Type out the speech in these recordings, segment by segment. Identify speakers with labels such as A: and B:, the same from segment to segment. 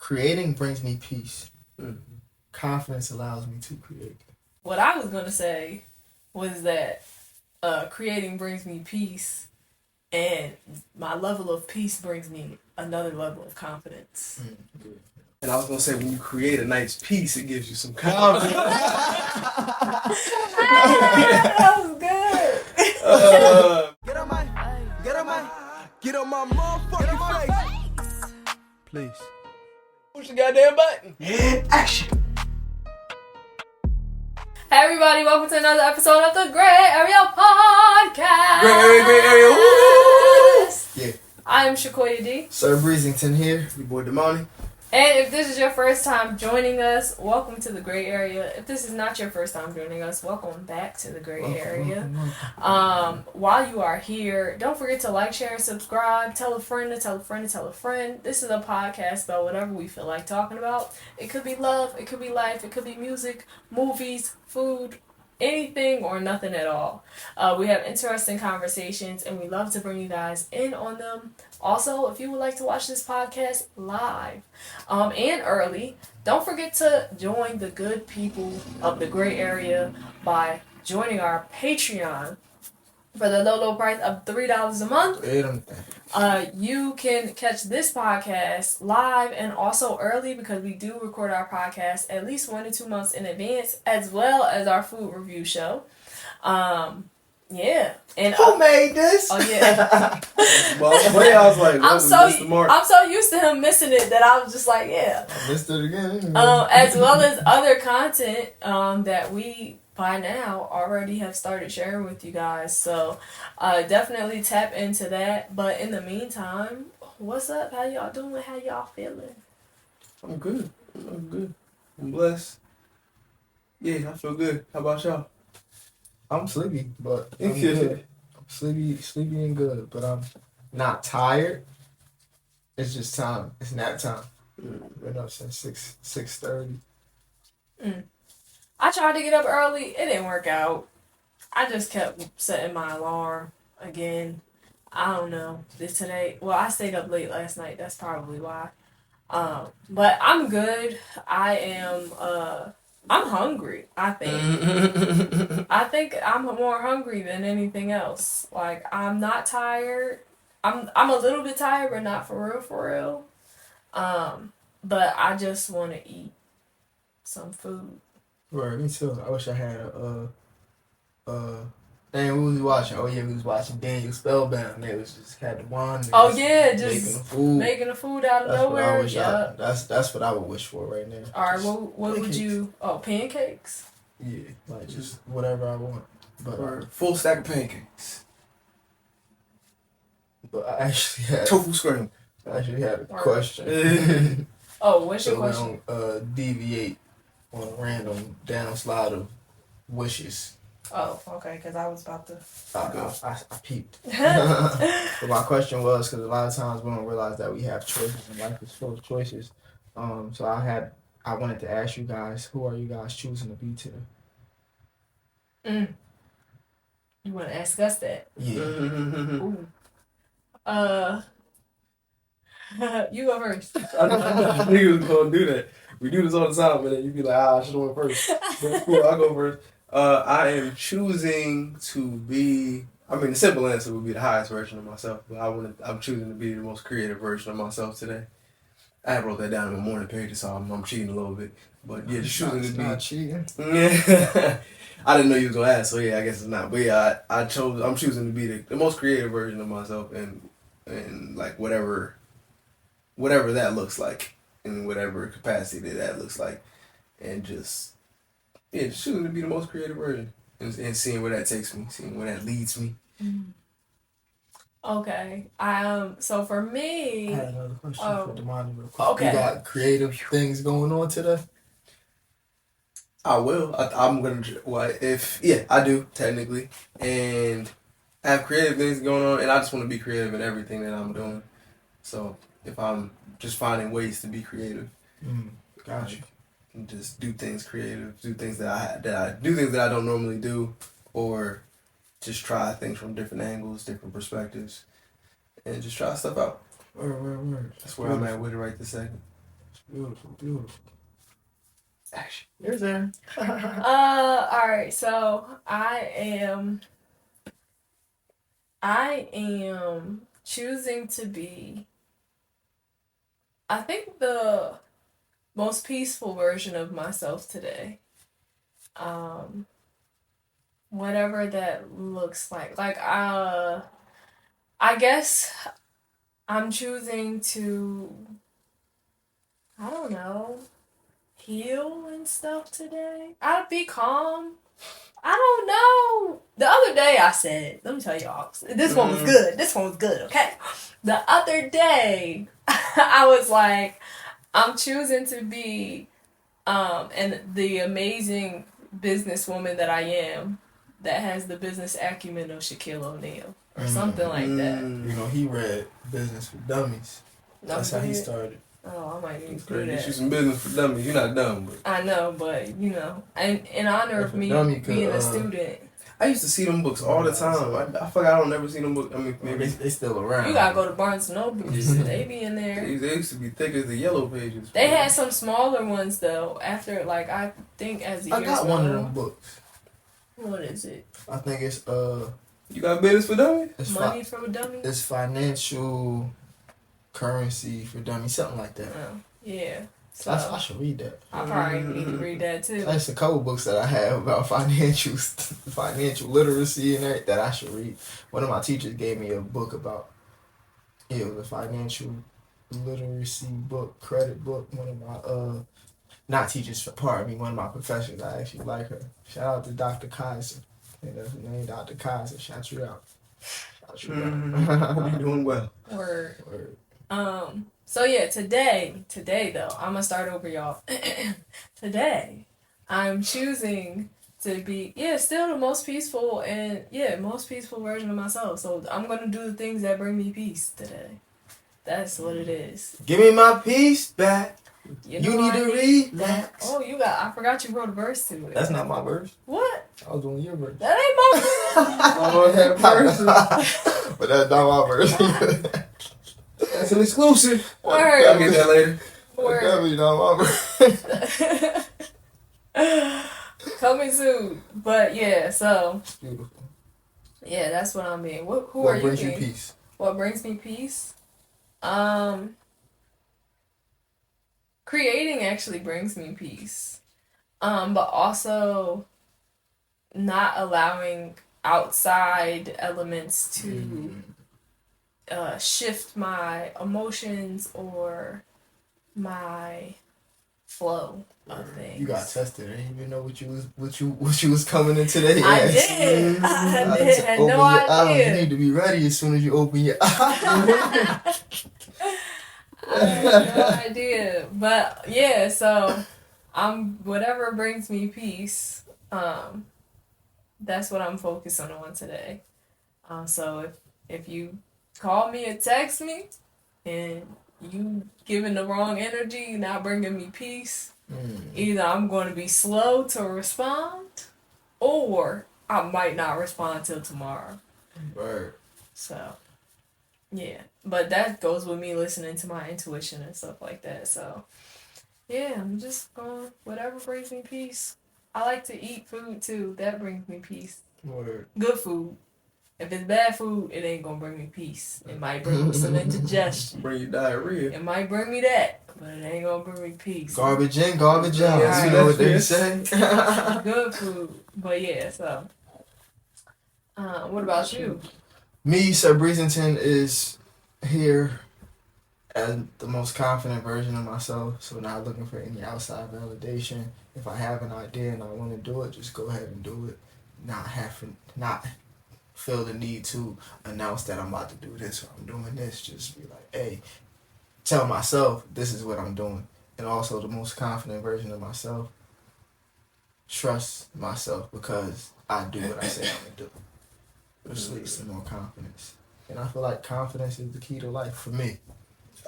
A: Creating brings me peace. Confidence allows me to create.
B: What I was going to say was that creating brings me peace, and my level of peace brings me another level of confidence.
C: And I was going to say, when you create a nice piece, it gives you some confidence.
B: That was good.
C: Get on my motherfucking face. Please. Push the goddamn button. Action.
B: Hey everybody, welcome to another episode of the Grae Area Podcast.
C: Grae Area. Woo!
A: Yeah.
B: I'm Shakoya D.
A: Sir Breezington here.
C: Your boy Damani.
B: And if this is your first time joining us, welcome to the Grae Area. If this is not your first time joining us, welcome back to the Grae Area. While you are here, don't forget to like, share, and subscribe. Tell a friend to tell a friend to tell a friend. This is a podcast about whatever we feel like talking about. It could be love, it could be life, it could be music, movies, food, anything or nothing at all. We have interesting conversations and we love to bring you guys in on them. Also, if you would like to watch this podcast live and early, don't forget to join the good people of the Grae Area by joining our Patreon for the low price of $3 a month. You can catch this podcast live and also early because we do record our podcast at least 1 to 2 months in advance, as well as our food review show. Yeah. And
C: who made this?
B: Oh yeah.
C: Well, I was like,
B: I'm so used to him missing it that I was just like, yeah.
A: I missed it again.
B: As well as other content that we by now already have started sharing with you guys. So definitely tap into that. But in the meantime, what's up? How y'all doing? How y'all feeling?
C: I'm good. I'm blessed. Yeah, I feel good. How about y'all?
A: I'm sleepy, but I'm good. I'm sleepy and good, but I'm not tired. It's just time. It's nap time. Been up since 6:30.
B: I tried to get up early. It didn't work out. I just kept setting my alarm again. I don't know. Today, well, I stayed up late last night. That's probably why. But I'm good. I'm hungry, I think. I think I'm more hungry than anything else. Like, I'm not tired. I'm a little bit tired, but not for real. But I just want to eat some food.
A: Right, me too. I wish I had Dang, we was watching. Oh yeah, we was watching Daniel Spellbound. They was just had the wine.
B: Oh yeah, just
A: making
B: the food out of nowhere.
A: That's what I would wish for right now.
B: All right, what would you? Oh, pancakes.
A: Yeah, like just whatever I want. But
C: or full stack of pancakes.
A: But I actually had
C: tofu scramble.
A: I actually had a question.
B: Oh, what's your question?
A: We don't deviate on a random downslide of wishes.
B: Oh, okay, because I was about to...
A: I peeped. But my question was, because a lot of times we don't realize that we have choices and life is full of choices. So I wanted to ask you guys, who are you guys choosing to be today?
B: You want to ask us that?
A: Yeah.
B: Ooh. You go first.
C: I knew you was going to do that. We do this all the time, and then you be like, I should have went first. Cool, I'll go first. I am choosing to be. I mean, the simple answer would be the highest version of myself, but I'm choosing to be the most creative version of myself today. I wrote that down in my morning pages, so I'm cheating a little bit. But yeah, just choosing to be.
A: Not cheating.
C: Yeah. I didn't know you was gonna ask, so yeah, I guess it's not. But yeah, I'm choosing to be the most creative version of myself, and like whatever that looks like, in whatever capacity that looks like, and just choosing to be the most creative version and seeing where that takes me, seeing where that leads me.
B: Okay. So for me...
A: I had another question for Damani real quick.
B: Okay.
A: You got creative things going on today?
C: I will. I'm going to... I do, technically. And I have creative things going on, and I just want to be creative in everything that I'm doing. So if I'm just finding ways to be creative.
A: Gotcha.
C: And just do things creative, do things that I don't normally do, or just try things from different angles, different perspectives, and just try stuff out.
A: Word.
C: That's where I'm at with it right this second.
A: That's Beautiful, beautiful. Action. Here's there.
B: Alright, so I am choosing to be, I think, the most peaceful version of myself today. Whatever that looks like. I guess I'm choosing to, I don't know, heal and stuff today. I'd be calm. I don't know. The other day I said, let me tell y'all, this one was good. This one was good, okay? The other day, I was like, I'm choosing to be and the amazing businesswoman that I am that has the business acumen of Shaquille O'Neal or something like that.
A: You know, he read Business for Dummies. That's how he started.
B: Oh, I might need to do
C: Get
B: that.
C: you some business for dummies. You're not dumb, but
B: I know, but you know, and in honor of me being a student.
C: I used to see them books all the time. I forgot I don't never see them books. I mean, maybe
A: they still around.
B: You gotta go to Barnes and Noble. They be in there.
C: They used to be thick as the yellow pages.
B: They had some smaller ones though. After I think as the years
A: I got one of them books.
B: What is it?
A: I think it's
C: You got business for dummies?
B: Money for Dummies.
A: It's financial currency for dummies, something like that.
B: Oh, yeah. So
A: I should read that.
B: I probably need to read that too.
A: There's a couple books that I have about financial literacy and that I should read. One of my teachers gave me a book about it was a financial literacy book, credit book. One of my not teachers, pardon me, one of my professors. I actually like her. Shout out to Dr. Kaiser. I think that's her name, Dr. Kaiser. Shout you out. Shout you out.
C: You're doing well.
B: Word. So yeah, today though, I'm gonna start over, y'all. Today, I'm choosing to be still the most peaceful version of myself. So I'm gonna do the things that bring me peace today. That's what it is.
A: Give me my peace back.
B: You
A: need to relax.
B: Oh, I forgot you wrote a verse to it.
A: That's not my verse.
B: What?
A: I was doing your verse.
B: That ain't my verse.
A: But that's not my verse.
C: That's an exclusive.
B: Word.
C: I'll get that later.
B: Word.
A: Definitely not my verse.
B: Coming soon. But yeah, so.
A: It's beautiful.
B: Yeah, that's what I'm being. Who
A: what
B: are you
A: brings
B: being?
A: you peace?
B: What brings me peace? Creating actually brings me peace. But also not allowing outside elements to shift my emotions or my flow of things.
A: You got tested. I didn't even know what you was coming in today.
B: I did. I did. Had no idea.
A: You need to be ready as soon as you open your eyes.
B: I had no idea. But yeah, so whatever brings me peace, that's what I'm focusing on today. So if you call me or text me and you giving the wrong energy, not bringing me peace, either I'm going to be slow to respond or I might not respond till tomorrow.
A: Right.
B: So, yeah. But that goes with me listening to my intuition and stuff like that. So, yeah, I'm just going, whatever brings me peace. I like to eat food too. That brings me peace.
A: Word.
B: Good food. If it's bad food, it ain't gonna bring me peace. It might bring me some indigestion.
C: Bring you diarrhea.
B: It might bring me that, but it ain't gonna bring me peace.
A: Garbage in, garbage out.
B: Yeah,
A: You know what they say.
B: Good food. But yeah, so. What about you?
A: Me, Sir Breezington, is here as the most confident version of myself. So not looking for any outside validation. If I have an idea and I want to do it, just go ahead and do it. Not feel the need to announce that I'm about to do this or I'm doing this. Just be like, hey, tell myself this is what I'm doing. And also the most confident version of myself, trust myself because I do what I say I'm going to do. Which leads to more confidence. And I feel like confidence is the key to life for me.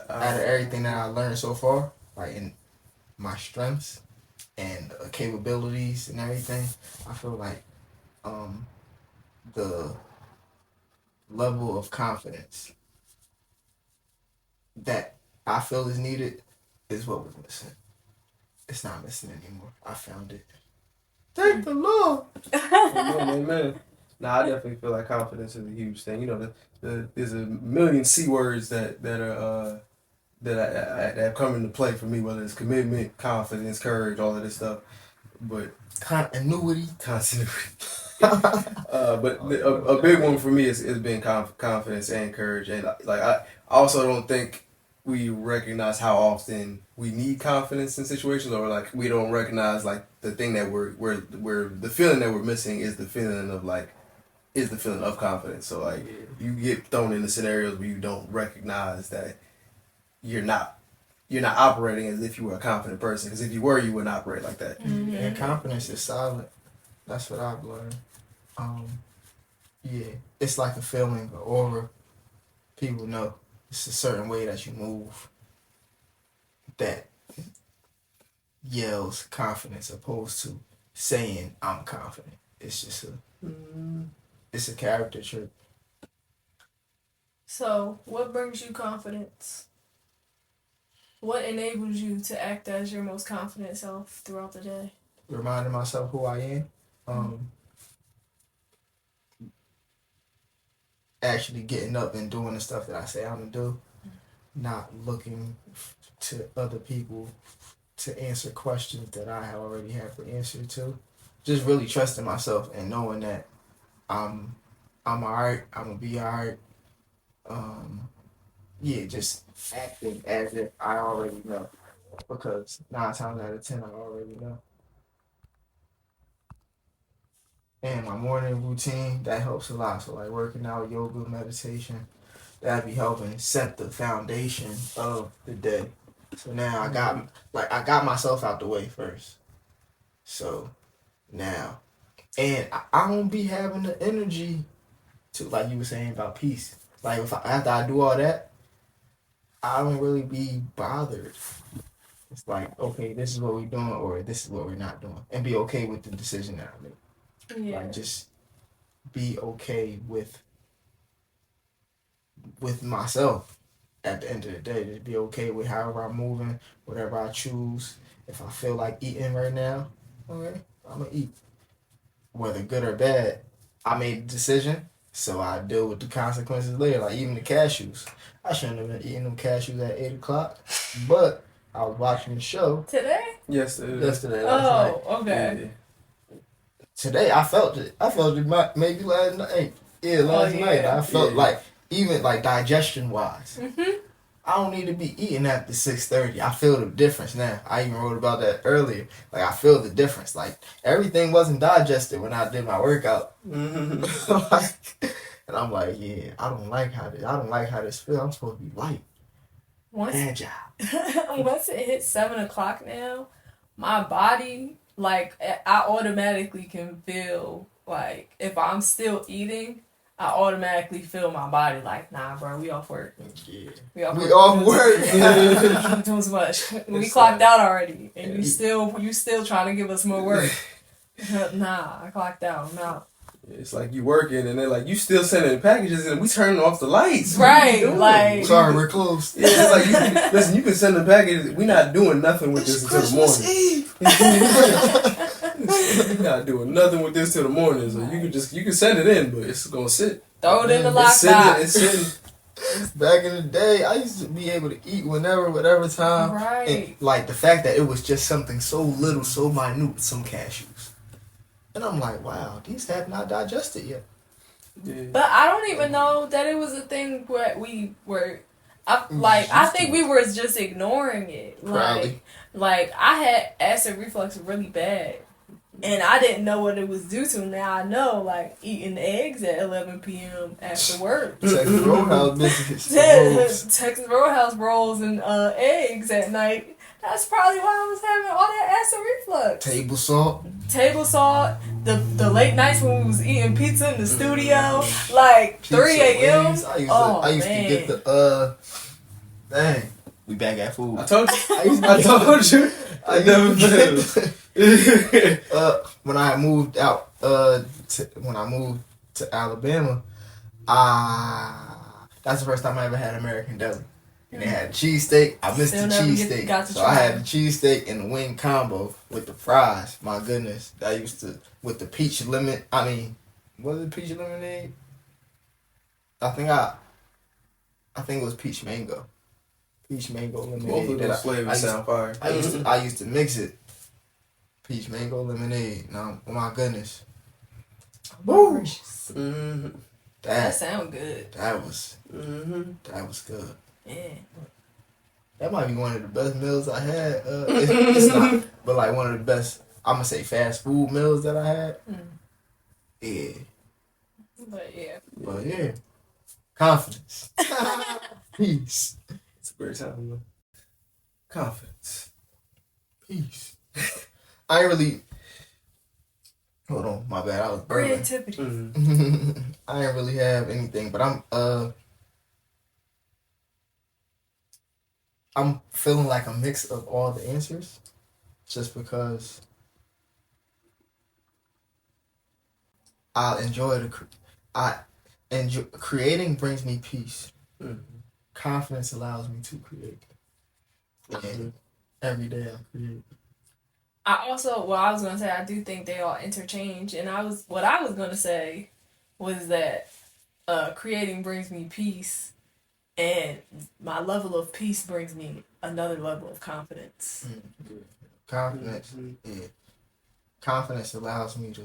A: Out of everything that I learned so far, like in my strengths and capabilities and everything, I feel like the level of confidence that I feel is needed is what was missing. It's not missing anymore. I found it. Thank the Lord.
C: Amen. Nah, I definitely feel like confidence is a huge thing. You know, there's a million C words that have come into play for me, whether it's commitment, confidence, courage, all of this stuff. But
A: Continuity.
C: But a big one for me is being confidence and courage, and like I also don't think we recognize how often we need confidence in situations, or like we don't recognize like the thing that we're the feeling that we're missing is the feeling of confidence. So like you get thrown into scenarios where you don't recognize that you're not operating as if you were a confident person, because if you were, you wouldn't operate like that.
A: Mm-hmm. And confidence is silent. That's what I've learned. Yeah, it's like a feeling, an aura. People know it's a certain way that you move that yells confidence, opposed to saying I'm confident. It's just it's a character trait.
B: So, what brings you confidence? What enables you to act as your most confident self throughout the day?
A: Reminding myself who I am. Actually getting up and doing the stuff that I say I'm gonna do. Not looking to other people to answer questions that I already have the answer to. Just really trusting myself and knowing that I'm alright. I'm gonna be alright. Yeah, just acting as if I already know, because 9 times out of 10 I already know. And my morning routine, that helps a lot. So like working out, yoga, meditation, that be helping set the foundation of the day. So now I got myself out the way first. So now, and I don't be having the energy to, like you were saying about peace. Like after I do all that, I don't really be bothered. It's like, okay, this is what we're doing, or this is what we're not doing, and be okay with the decision that I make.
B: Yeah.
A: Like just be okay with myself at the end of the day. Just be okay with however I'm moving, whatever I choose. If I feel like eating right now, okay, I'm gonna eat. Whether good or bad, I made a decision, so I deal with the consequences later. Like even the cashews, I shouldn't have been eating them cashews at 8 o'clock, but I was watching the show
B: Today.
A: Yesterday, last night.
B: Oh, okay.
C: Yeah.
A: Today I felt it maybe last night. Yeah, last night I felt like, even like digestion wise, I don't need to be eating after 6:30. I feel the difference now. I even wrote about that earlier. Like I feel the difference. Like everything wasn't digested when I did my workout. And I'm like, yeah, I don't like how this feels. I'm supposed to be light, agile.
B: Once it hits 7 o'clock now, my body, like, I automatically can feel, like, if I'm still eating, I automatically feel my body like, nah, bro, we off work.
A: Yeah.
B: We off
A: work.
B: Doing too much. We clocked out already, and you still trying to give us more work. Nah, I clocked out. I'm out.
C: It's like you working and they're like, you still sending packages and we turning off the lights.
B: Right, like.
A: Sorry, we're closed.
C: Yeah, it's like, listen, you can send the packages. We're not doing nothing with this until the morning. We're not doing nothing with this till the morning. So you can send it in, but it's gonna sit.
B: Throw it in the lockbox.
C: It's sitting.
A: Back in the day, I used to be able to eat whatever time.
B: Right.
A: And like the fact that it was just something so little, so minute, some cashews. And I'm like, wow, these have not digested yet.
C: Yeah.
B: But I don't even know that it was a thing where we were. I think we were just ignoring it.
A: Probably.
B: Like I had acid reflux really bad, and I didn't know what it was due to. Now I know, like eating eggs at 11 p.m. after work.
A: Texas Roadhouse biscuits.
B: Texas Roadhouse rolls and eggs at night. That's probably why I was having all that acid reflux.
A: Table salt.
B: The late nights when we was eating pizza in the studio, like pizza, 3 a.m.
A: I used to get the dang. We back at food.
C: I told you. I never failed.
A: When I moved out, when I moved to Alabama, that's the first time I ever had American Deli. And they had cheesesteak. I missed
B: Still
A: the
B: never
A: cheesesteak. So I had the cheesesteak and the wing combo with the fries. My goodness. I used to, with the peach lemon. I mean, was it peach lemonade? I think it was peach mango. Peach mango lemonade.
C: Both of those flavors sound fire.
A: I used to mix it. Peach mango lemonade. Now, oh my goodness.
B: Woo!
C: Mm-hmm.
B: That sound good.
A: That was good.
B: Yeah.
A: That might be one of the best meals I had. It's not, but like one of the best. I'm gonna say fast food meals that I had. Yeah. But yeah. Confidence. Peace.
C: It's a great time, man. Confidence.
A: Peace. I ain't really. Hold on, my bad. I was burping.
B: Creativity.
A: I ain't really have anything, but I'm feeling like a mix of all the answers, just because I enjoy creating brings me peace. Confidence allows me to create, and every day I create.
B: I was gonna say, I do think they all interchange, and what I was gonna say was that creating brings me peace, and my level of peace brings me another level of confidence.
A: Confidence, yeah. Confidence allows me to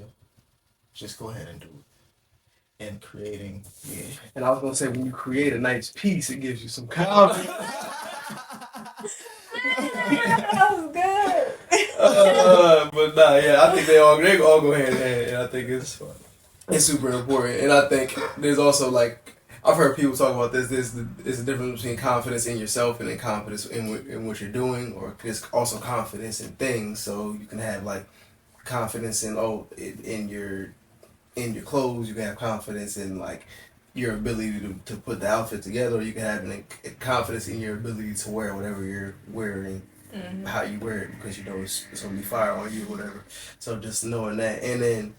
A: just go ahead and do it. And creating, yeah.
C: And I was gonna say, when you create a nice piece, it gives you some confidence.
B: That was good.
C: But nah, yeah, I think they all go hand in hand, and I think it's super important. And I think there's also, like, I've heard people talk about this. There's a difference between confidence in yourself and then confidence in what you're doing, or there's also confidence in things. So you can have like confidence in your clothes. You can have confidence in like your ability to put the outfit together. Or you can have confidence in your ability to wear whatever you're wearing, how you wear it, because you know it's gonna be fire on you or whatever. So just knowing that, and then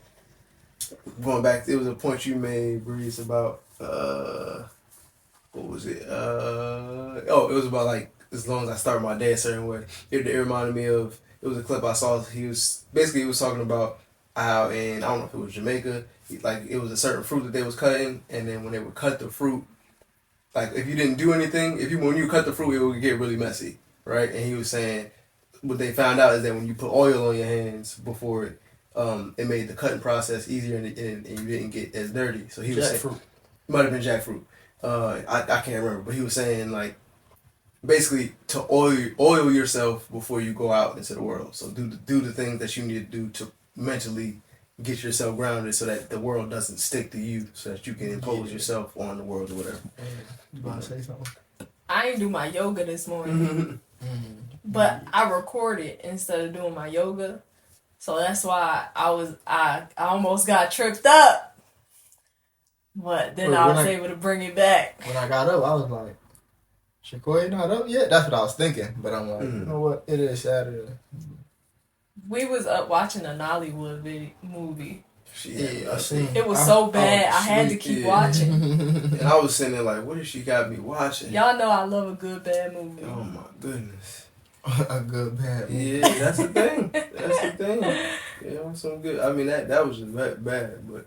C: going back, it was a point you made, Breeze, about what was it? It was about like, as long as I start my day a certain way. It reminded me of, it was a clip I saw. He was talking about how in, I don't know if it was Jamaica, like it was a certain fruit that they was cutting, and then when they would cut the fruit, like if you didn't do anything, when you cut the fruit, it would get really messy, right? And he was saying what they found out is that when you put oil on your hands before it made the cutting process easier, and you didn't get as dirty. So he was saying, might have been jackfruit. I can't remember, but he was saying like basically to oil yourself before you go out into the world. So do the things that you need to do to mentally get yourself grounded, so that the world doesn't stick to you, so that you can impose yourself on the world or whatever.
A: You about to say something?
B: I didn't do my yoga this morning, but I recorded instead of doing my yoga, so that's why I almost got tripped up, but then I was able to bring it back.
A: When I got up, I was like, Shakoya not up yet? That's what I was thinking, but I'm like, you know what? It is Saturday.
B: We was up watching a Nollywood movie.
A: Yeah, I seen.
B: It was so bad, I had to keep watching.
C: And I was sitting there like, what if she got me watching?
B: Y'all know I love a good bad movie.
C: Oh my goodness.
A: A good bad movie.
C: Yeah, that's the thing. That's the thing. Yeah, so good. I mean, that was just bad, but.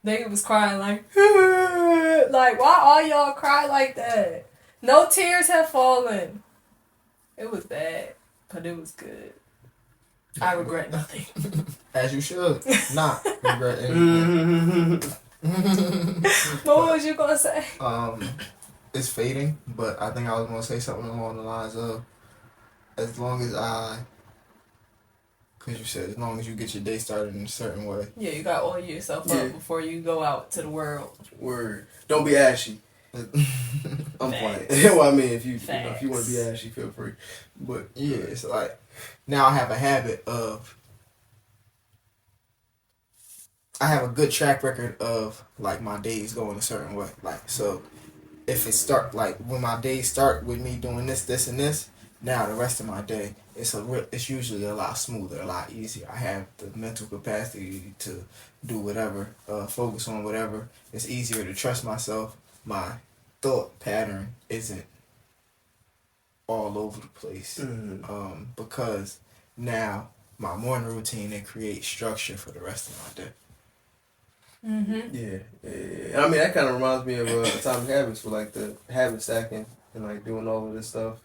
B: Nigga was crying like, like, why all y'all cry like that? No tears have fallen. It was bad, but it was good. I regret nothing.
A: As you should. Not regret anything.
B: What was you gonna say?
A: It's fading, but I think I was gonna say something along the lines of, as long as because you said as long as you get your day started in a certain way.
B: Yeah, you gotta oil yourself up before you go out to the world.
C: Word. Don't be ashy. I'm playing. Well, I mean, if you want to be ashy, feel free. But
A: yeah, it's like now I have a habit of. I have a good track record of like my days going a certain way. Like, so if it start like when my days start with me doing this, this, and this, now the rest of my day it's usually a lot smoother, a lot easier. I have the mental capacity to do whatever, focus on whatever. It's easier to trust myself. My thought pattern isn't all over the place. Because now my morning routine, it creates structure for the rest of my day.
C: Yeah. I mean, that kind of reminds me of Atomic Habits, for like the habit stacking and like doing all of this stuff.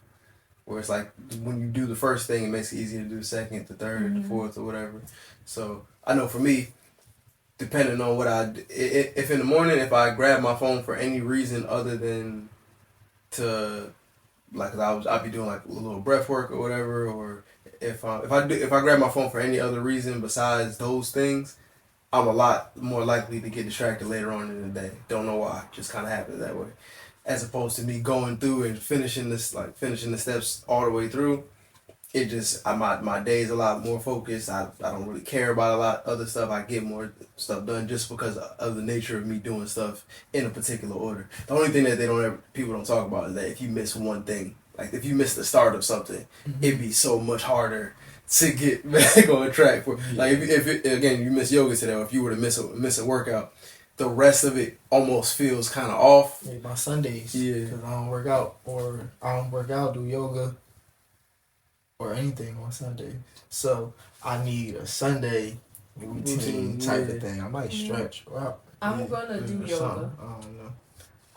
C: Where it's like when you do the first thing, it makes it easier to do the second, the third, the fourth, or whatever. So I know for me, depending on what if in the morning, if I grab my phone for any reason other than to, like, I'll be doing like a little breath work or whatever, or if I grab my phone for any other reason besides those things, I'm a lot more likely to get distracted later on in the day. Don't know why, just kind of happens that way. As opposed to me going through and finishing the steps all the way through, it just my day is a lot more focused. I don't really care about a lot of other stuff. I get more stuff done just because of the nature of me doing stuff in a particular order. The only thing that people don't talk about is that if you miss one thing, like if you miss the start of something, it'd be so much harder to get back on track. Like if you miss yoga today, or if you were to miss a workout, the rest of it almost feels kind of off.
A: Yeah, my Sundays. Yeah. Because I don't work out, do yoga, or anything on Sunday. So I need a Sunday routine type of thing. I might stretch. Well,
B: I'm gonna do yoga.
A: I don't know.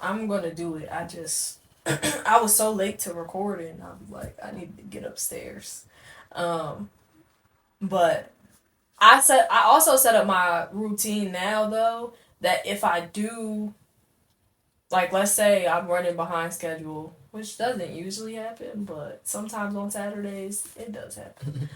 B: I'm gonna do it. I just I was so late to record it, and I was like, I need to get upstairs. But I also set up my routine now though, that if I do, like, let's say I'm running behind schedule, which doesn't usually happen, but sometimes on Saturdays it does happen.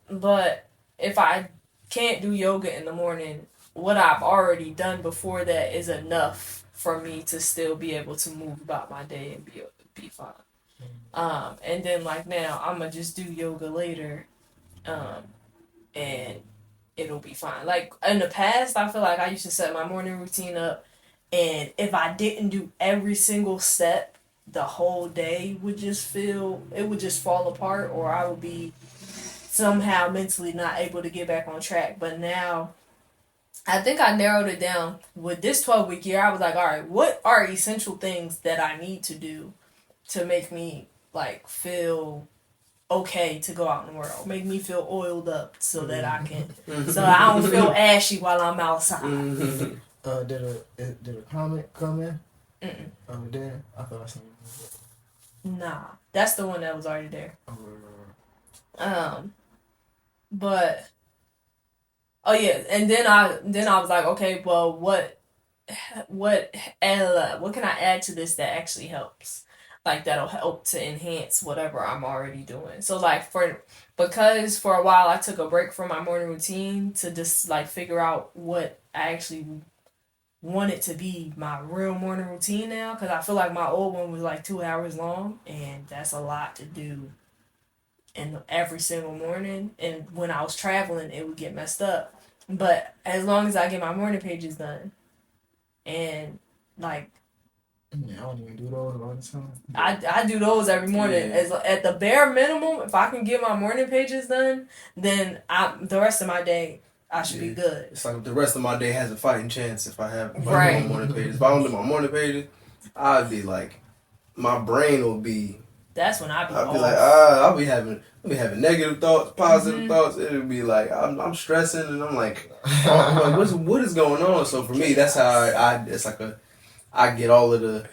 B: But if I can't do yoga in the morning, what I've already done before that is enough for me to still be able to move about my day and be fine. And then like now, I'm gonna just do yoga later, and it'll be fine. Like in the past, I feel like I used to set my morning routine up, and if I didn't do every single step, the whole day would just fall apart, or I would be somehow mentally not able to get back on track. But now, I think I narrowed it down. With this 12-week year, I was like, all right, what are essential things that I need to do to make me like feel okay to go out in the world, make me feel oiled up so that I don't feel ashy while I'm outside.
A: Did a comment come in? Oh, there. I thought I seen it.
B: Nah, that's the one that was already there. But oh yeah, and then I was like, okay, well, what can I add to this that actually helps? Like that'll help to enhance whatever I'm already doing. So like because for a while I took a break from my morning routine to just like figure out what I actually wanted to be my real morning routine now, because I feel like my old one was like 2 hours long, and that's a lot to do in every single morning. And when I was traveling, it would get messed up. But as long as I get my morning pages done, and like,
A: yeah, I don't even do those all the time.
B: I do those every morning. Yeah. At the bare minimum, if I can get my morning pages done, then the rest of my day I should be good.
C: It's like the rest of my day has a fighting chance if I have my morning pages. If I don't do my morning pages, I'd be like, my brain will be.
B: That's when I'd be
C: like, I'll be having negative thoughts, positive thoughts. It'll be like I'm stressing, and I'm like, what is going on? So for me, that's how I get all of the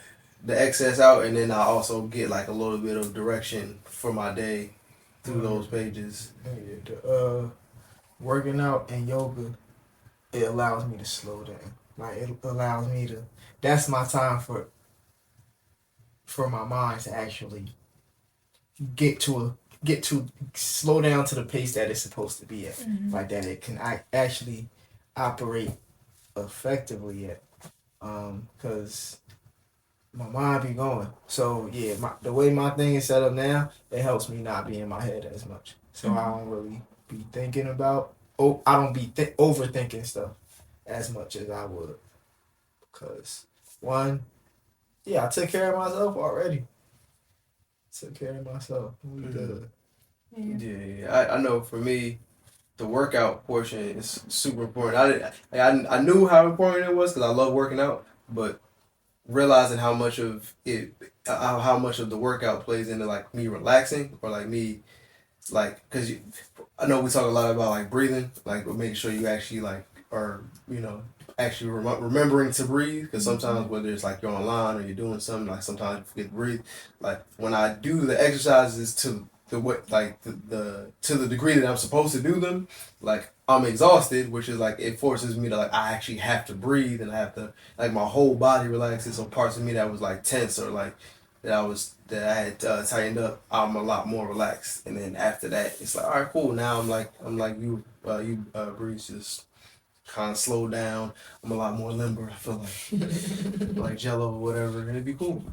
C: excess out, and then I also get like a little bit of direction for my day through those pages.
A: Working out and yoga, it allows me to slow down. Like it allows me to. That's my time for my mind to actually get to slow down to the pace that it's supposed to be at. Like that it can actually operate effectively at. Because my mind be going. So yeah, the way my thing is set up now, it helps me not be in my head as much. So I don't really be thinking about. I don't be overthinking stuff as much as I would. Because one, I took care of myself already. Took care of myself. Good.
C: Yeah. I know for me, the workout portion is super important. I knew how important it was because I love working out, but realizing how much of it, how much of the workout plays into like me relaxing or like me, like, cause I know we talk a lot about like breathing, like making sure you actually like are actually remembering to breathe. Because sometimes whether it's like you're online or you're doing something, like sometimes you forget to breathe. Like when I do the exercises to the what like the to the degree that I'm supposed to do them, like I'm exhausted, which is like it forces me to like I actually have to breathe and I have to like my whole body relaxes. So parts of me that was like tense or like that I had tightened up, I'm a lot more relaxed. And then after that, it's like all right, cool. Now I'm like you breathe just kind of slow down. I'm a lot more limber. I feel like like Jello or whatever, and it'd be cool.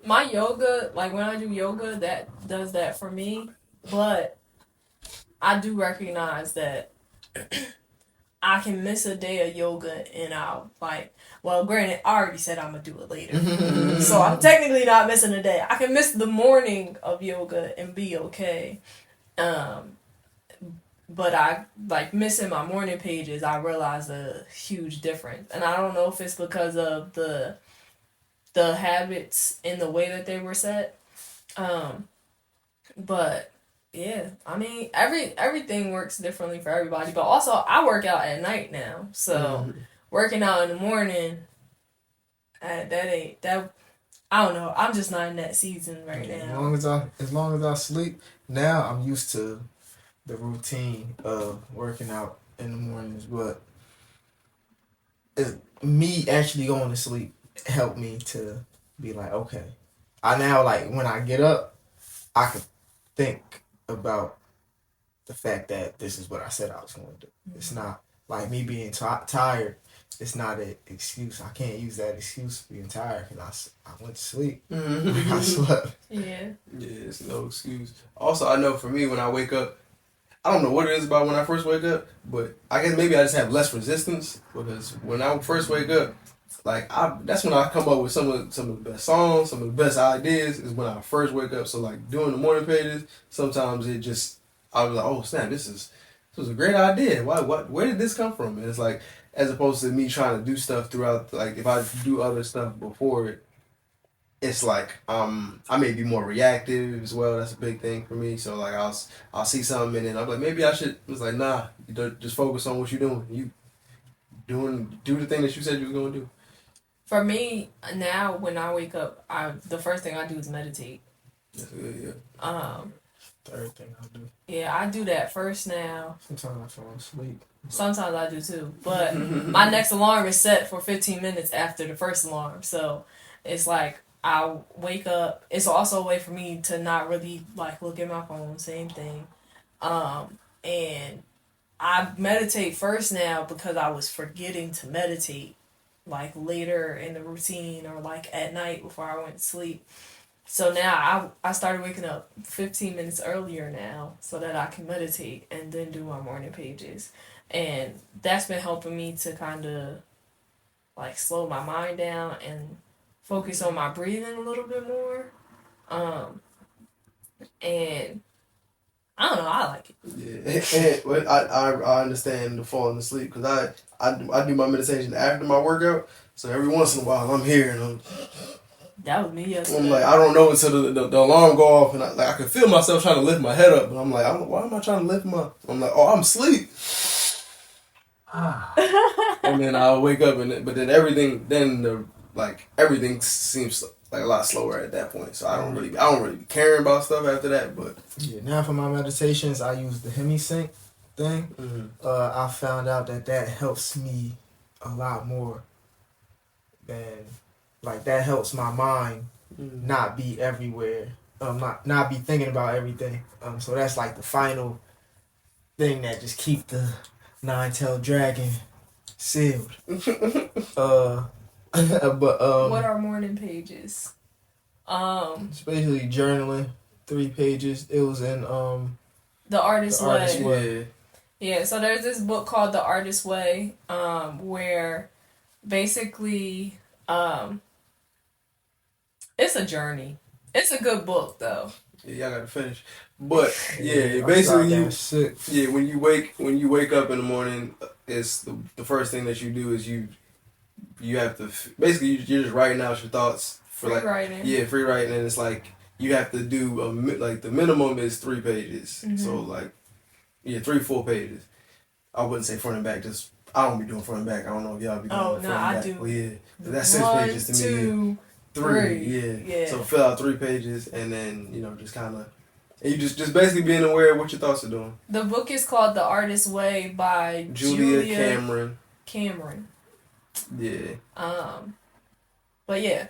B: My yoga, like when I do yoga, that does that for me. But I do recognize that I can miss a day of yoga and I'll like. Well, granted, I already said I'm gonna do it later, so I'm technically not missing a day. I can miss the morning of yoga and be okay. But I like missing my morning pages. I realize a huge difference, and I don't know if it's because of the habits in the way that they were set. But yeah, I mean everything works differently for everybody. But also, I work out at night now, so working out in the morning, that ain't that. I don't know. I'm just not in that season right now.
A: As long as I sleep, now I'm used to the routine of working out in the mornings, but me actually going to sleep helped me to be like, okay, I now like when I get up, I can think about the fact that this is what I said I was going to do. It's not like me being tired. It's not an excuse. I can't use that excuse for being tired because I went to sleep. I slept.
B: Yeah.
C: Yeah, it's no excuse. Also, I know for me when I wake up, I don't know what it is about when I first wake up, but I guess maybe I just have less resistance because when I first wake up, like that's when I come up with some of the best songs, some of the best ideas is when I first wake up. So like doing the morning pages, sometimes I was like, oh snap, this was a great idea. Where did this come from? And it's like as opposed to me trying to do stuff throughout, like if I do other stuff before it. It's like I may be more reactive as well. That's a big thing for me. So like I'll see something and then I'm like maybe I should. It's like nah, you don't, just focus on what you're doing. You do the thing that you said you was gonna do.
B: For me now, when I wake up, the first thing I do is meditate.
C: That's good, yeah.
A: Third thing I do.
B: Yeah, I do that first now.
A: Sometimes I fall asleep.
B: Sometimes I do too, but my next alarm is set for 15 minutes after the first alarm, so it's like. I wake up. It's also a way for me to not really like look at my phone. Same thing. And I meditate first now because I was forgetting to meditate like later in the routine or like at night before I went to sleep. So now I started waking up 15 minutes earlier now so that I can meditate and then do my morning pages. And that's been helping me to kind of like slow my mind down and focus on my breathing a little bit more. And I don't know, I like it.
C: Yeah, but I understand the falling asleep because I do my meditation after my workout. So every once in a while I'm here and
B: that was me yesterday.
C: I'm like I don't know until the alarm go off and I can feel myself trying to lift my head up, but I'm like why am I trying to lift I'm like I'm asleep. And then I'll wake up but then everything seems like a lot slower at that point. So I don't really be caring about stuff after that. But
A: yeah, now for my meditations, I use the HemiSync thing. I found out that helps me a lot more than like that helps my mind not be everywhere. Not be thinking about everything. So that's like the final thing that just keep the nine-tailed dragon sealed. But
B: what are morning pages?
A: It's basically journaling, 3 pages. It was in
B: The Artist's Way.
A: Way.
B: Yeah, so there's this book called The Artist's Way, where basically it's a journey. It's a good book though.
C: Yeah, y'all gotta finish. But yeah, basically when you wake up in the morning, it's the first thing that you do is you you have to basically you're just writing out your thoughts for
B: free writing.
C: free writing, and it's like you have to do like the minimum is 3 pages.
B: Mm-hmm.
C: So like 3 full pages. I wouldn't say front and back. Just I don't be doing front and back. I don't know if y'all be doing front and back. I do. Well, yeah, that's 6 pages to me.
B: 2, 3. Yeah.
C: So fill out 3 pages, and then just kind of. And you just basically being aware of what your thoughts are doing.
B: The book is called The Artist's Way by Julia Cameron.
C: Yeah.
B: But yeah.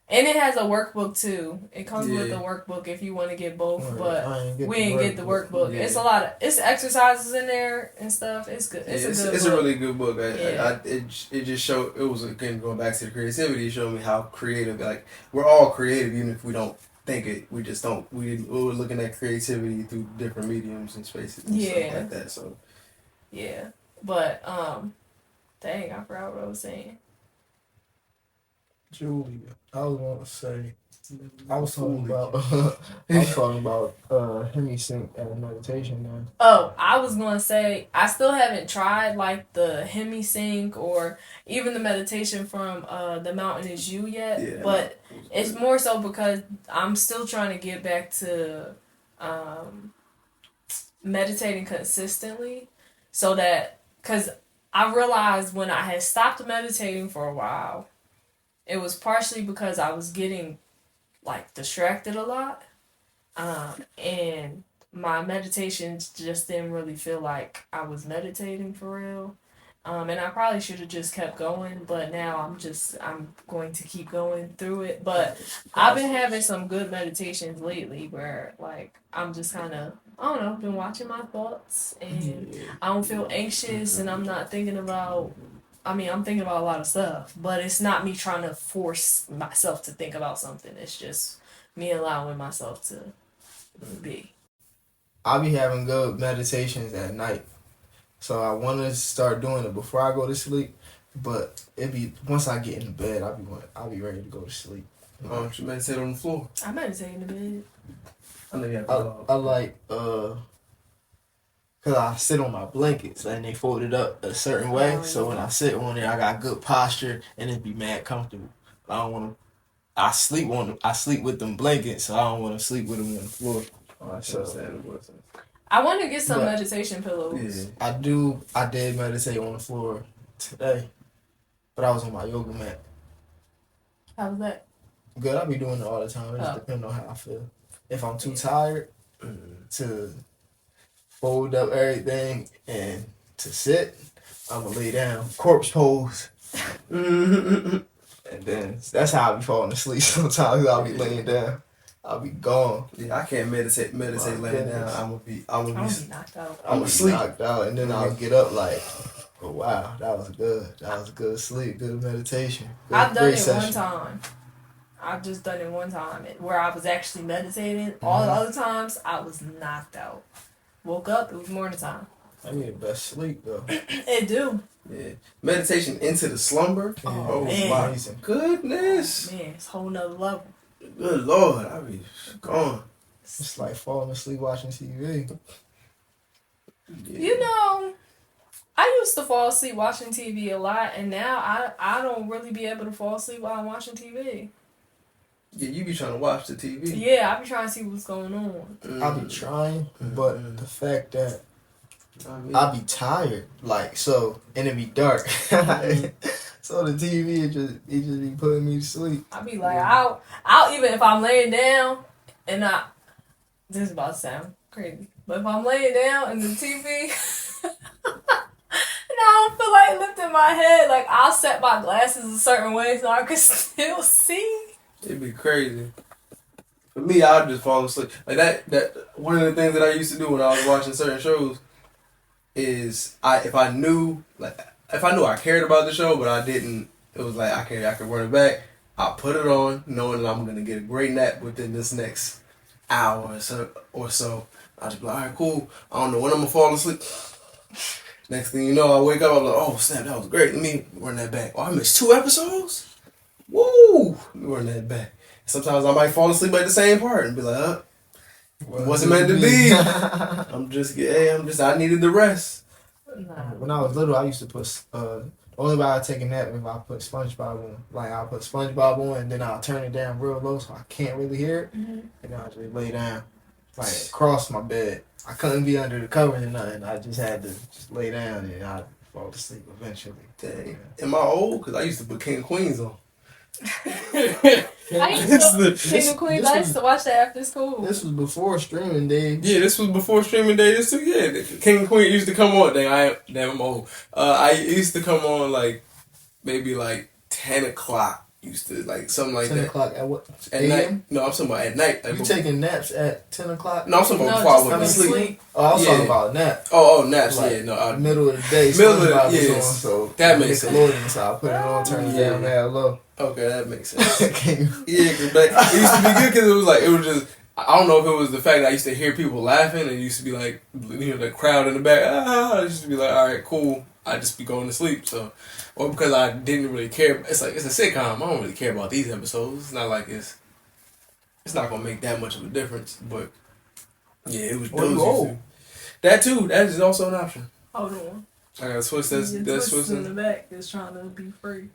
B: And it has a workbook too. It comes with a workbook if you want to get both, but we didn't get the workbook. Yeah. It's a lot of exercises in there and stuff. It's good. It's
C: a really good book. It just showed again going back to the creativity. It showed me how creative. Like we're all creative, even if we don't think it. We just don't. We were looking at creativity through different mediums and spaces and stuff like that. So
B: yeah, but dang, I forgot what I was saying.
A: Julia, I was talking about hemi-sync and meditation now.
B: Oh, I was gonna say I still haven't tried like the hemi-sync or even the meditation from The Mountain Is You yet, but it's more so because I'm still trying to get back to meditating consistently, so that because I realized when I had stopped meditating for a while. It was partially because I was getting, like, distracted a lot. And my meditations just didn't really feel like I was meditating for real. And I probably should have just kept going, but now I'm going to keep going through it. But I've been having some good meditations lately where, like, I'm just kind of, I don't know, been watching my thoughts. And I don't feel anxious and I'm not thinking about... I'm thinking about a lot of stuff, but it's not me trying to force myself to think about something. It's just me allowing myself to be.
A: I'll be having good meditations at night. So I want to start doing it before I go to sleep, but once I get in bed, I'll be ready to go to sleep.
C: Why don't you meditate on the floor?
B: I meditate in the bed.
C: I know you have
A: I like because I sit on my blankets and they folded up a certain way. So when I sit on it, I got good posture and it be mad comfortable. I don't want to. I sleep with them blankets, so I don't want to sleep with them on the floor.
B: I want to get some meditation pillows.
A: Yeah. I did meditate on the floor today, but I was on my yoga mat.
B: How was that?
A: Good. I be doing it all the time. It just depends on how I feel. If I'm too tired to fold up everything and to sit, I'm gonna lay down, corpse pose. And then that's how I be falling asleep sometimes. I'll be laying down. I'll be gone.
C: Yeah, I can't meditate laying down. I'm gonna be
B: knocked out.
A: I'm gonna sleep knocked out, and then I'll get up like, oh wow, that was good. That was good sleep, good meditation. Good,
B: I've done it one time. I've just done it one time where I was actually meditating. All the other times, I was knocked out. Woke up, it was morning time.
A: I need the best sleep though.
B: It do.
C: Yeah. Meditation into the slumber.
A: Oh
B: man.
C: My goodness.
B: Man, it's a whole nother level.
C: Good Lord, I be gone.
A: It's like falling asleep watching TV.
C: Yeah.
B: You know, I used to fall asleep watching TV a lot, and now I don't really be able to fall asleep while I'm watching TV.
C: Yeah, you be trying to watch the TV.
B: Yeah, I be trying to see what's going on.
A: I be trying, but the fact that I be tired, like, so, and it be dark. So the TV, it just be putting me to sleep.
B: I be like, I'll even if I'm laying down, and this is about to sound crazy, but if I'm laying down and the TV, and I don't feel like lifting my head, like, I'll set my glasses a certain way so I can still see.
C: It'd be crazy. For me, I'd just fall asleep. Like that one of the things that I used to do when I was watching certain shows is if I knew I cared about the show, but I didn't, it was like I could run it back. I'll put it on, knowing that I'm gonna get a great nap within this next hour or so. I'll just be like, all right, cool. I don't know when I'm gonna fall asleep. Next thing you know, I wake up, I'm like, oh snap, that was great. Let me run that back. Oh, I missed 2 episodes? Woo! Let me run that back. Sometimes I might fall asleep at the same part and be like, it wasn't meant to be. I needed the rest.
A: When I was little, I used to put the Only way I take a nap if I put SpongeBob on. Like I'll put SpongeBob on and then I'll turn it down real low so I can't really hear it.
B: Mm-hmm.
A: And then I'll just lay down, like across my bed. I couldn't be under the covers or nothing. I just had to just lay down and I'd fall asleep eventually.
C: Dang. Am I old? Because I used to put King of Queens on.
B: I used to King of Queens. I used to watch that after school.
A: This was before streaming days.
C: Yeah, this was before streaming days too. Yeah, the King of Queens used to come on. Damn, I'm old. I used to come on like maybe like 10 o'clock. Used to like something like
A: 10
C: that.
A: o'clock at what?
C: At night? No, I'm talking about at night. Like,
A: You taking naps at 10 o'clock?
C: No, I'm talking about before I went to sleep.
A: Oh, I was talking about nap.
C: Oh, naps.
A: Like,
C: yeah, no.
A: Middle of the day.
C: Middle of the
A: SpongeBob
C: yeah.
A: was on, so
C: That makes sense.
A: Nickelodeon, so I put it on, turn it down mad low.
C: Okay, that makes sense. Yeah, because it used to be good because it was just. I don't know if it was the fact that I used to hear people laughing and it used to be like, the crowd in the back. I used to be like, all right, cool. I just be going to sleep. So, or because I didn't really care. It's like it's a sitcom. I don't really care about these episodes. It's not like it's not gonna make that much of a difference. But yeah, it was.
A: old.
C: That too. That is also an option.
B: Hold on.
C: I got a twist. That's
B: twist in the back is trying to be free.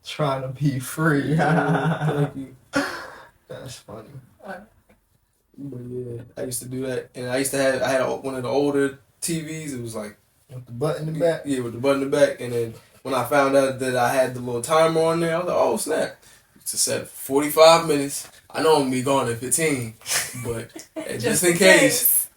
A: Trying to be free.
C: Thank you.
A: That's funny.
C: But yeah, I used to do that, and I had one of the older TVs. It was like
A: with the button in the back.
C: Yeah, with the button in the back, and then when I found out that I had the little timer on there, I was like, oh snap! It's set 45 minutes. I know I'm gonna be gone at 15, but just in case,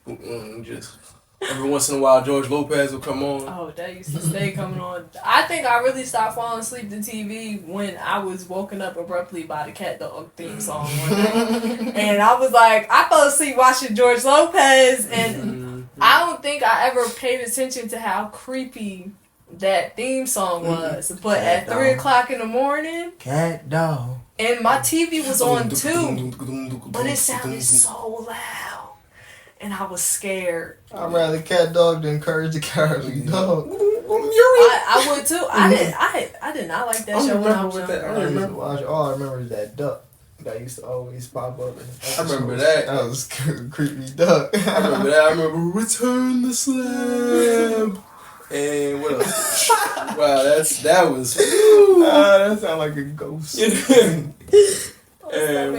C: just every once in a while, George Lopez will come on.
B: Oh, that used to stay coming on. I think I really stopped falling asleep to TV when I was woken up abruptly by the Cat Dog theme song one night. And I was like, I fell asleep watching George Lopez, and I don't think I ever paid attention to how creepy that theme song was. But at 3 o'clock in the morning,
A: Cat Dog.
B: And my TV was on too, but it sounded so loud. And I was scared.
A: I'd rather Cat Dog than Courage the Cowardly Dog.
B: I would too. I did not like that show when I was younger.
A: I remember watching. All I remember is that duck that used to always pop up.
C: I remember that.
A: That was creepy duck.
C: I remember that. I remember Return the Slab. And what else? Wow, that was.
A: That sound like a ghost.
C: And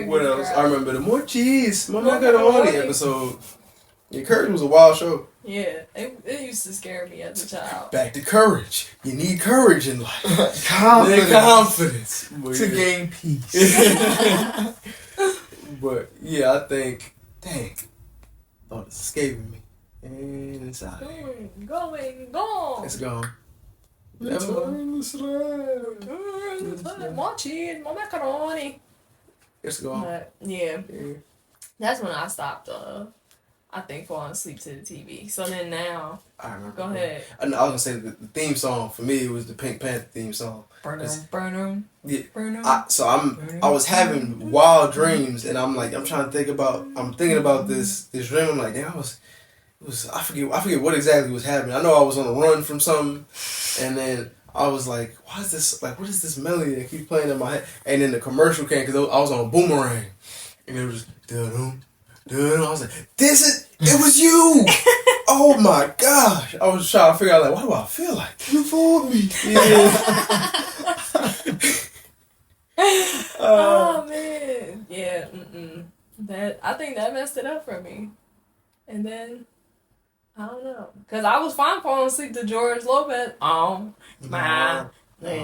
C: what else? I remember the More Cheese. My Macaroni episode. Yeah, Courage was a wild show.
B: Yeah, it used to scare me as a child.
C: Back to courage. You need courage in life.
A: Confidence. To gain peace.
C: But yeah, I think, dang, thought it's escaping me. And it's out.
B: Gone.
C: It's gone.
A: Return the slab.
B: My cheese, my macaroni.
C: It's gone.
B: But, yeah, that's when I stopped. I think falling asleep to the TV. So then now,
C: I remember.
B: Go ahead.
C: I was gonna say the theme song for me was the Pink Panther theme song.
B: Burn
C: Yeah.
B: them.
C: I was having wild dreams, and I'm thinking about this dream. I'm like, damn, I forget what exactly was happening. I know I was on a run from something, and then I was like, what is this melody that keeps playing in my head? And then the commercial came because I was on a Boomerang, and it was dun. I was like, it was you! Oh my gosh! I was trying to figure out, like, what do I feel like?
A: You fooled me.
C: Yeah.
B: Oh man, yeah. I think that messed it up for me. And then I don't know, cause I was fine falling asleep to George Lopez. That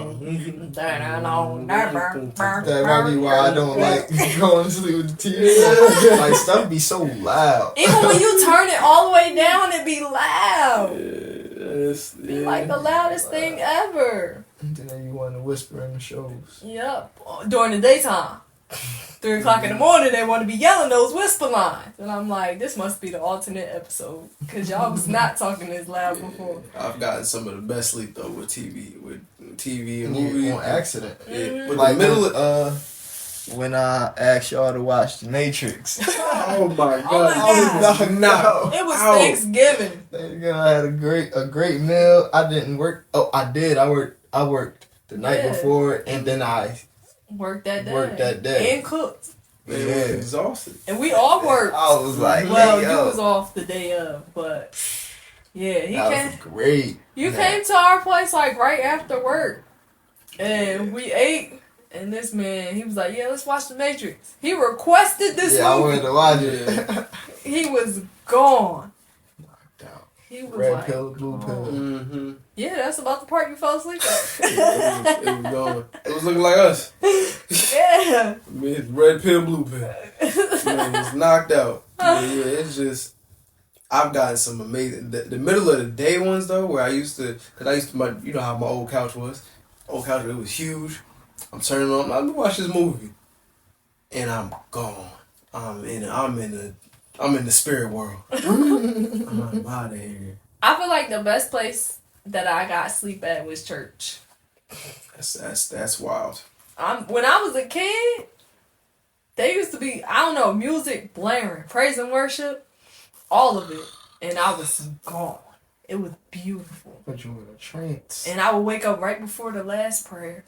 A: might be why I don't like going to sleep with the TV. Like stuff be so loud.
B: Even when you turn it all the way down, it be loud. Be like the loudest thing ever.
A: And then you want to whisper in the shows.
B: Yep, during the daytime. 3 o'clock in the morning, they want to be yelling those whisper lines. And I'm like, this must be the alternate episode. Because y'all was not talking this loud before.
C: I've gotten some of the best sleep, though, with TV and movies.
A: On accident.
C: Yeah. But
A: like
C: the middle
A: when I asked y'all to watch The Matrix.
C: Oh my god.
B: Oh my
A: God.
B: It was Thanksgiving.
A: I had a great meal. I didn't work. Oh, I did. I worked the night before, and then I
B: worked that day. And cooked.
C: Man, yeah. Was exhausted.
B: And we all worked.
A: I was like,
B: well, you was off the day of, but Yeah, he
A: that
B: came.
A: was great.
B: You came to our place like right after work, and we ate. And this man, he was like, "Yeah, let's watch The Matrix." He requested this movie.
A: I wanted to watch it.
B: He was gone.
A: Knocked out.
B: He was
A: Red
B: like,
A: pill, blue pill.
C: Mm-hmm.
B: yeah, that's about the part you fell asleep at.
C: It was going. It was looking like us.
B: Yeah.
C: It's red pill, blue pill. Man, it's knocked out. Yeah, it's just. I've gotten some amazing. The middle of the day ones though, where you know how my old couch was. Old couch, it was huge. I'm turning on. Let me watch this movie, and I'm gone. I'm in the spirit world. I'm out of here.
B: I feel like the best place that I got sleep at was church.
C: That's wild.
B: When I was a kid, there used to be, I don't know, music blaring, praise and worship, all of it, and I was gone. It was beautiful.
A: Put you in a trance.
B: And I would wake up right before the last prayer.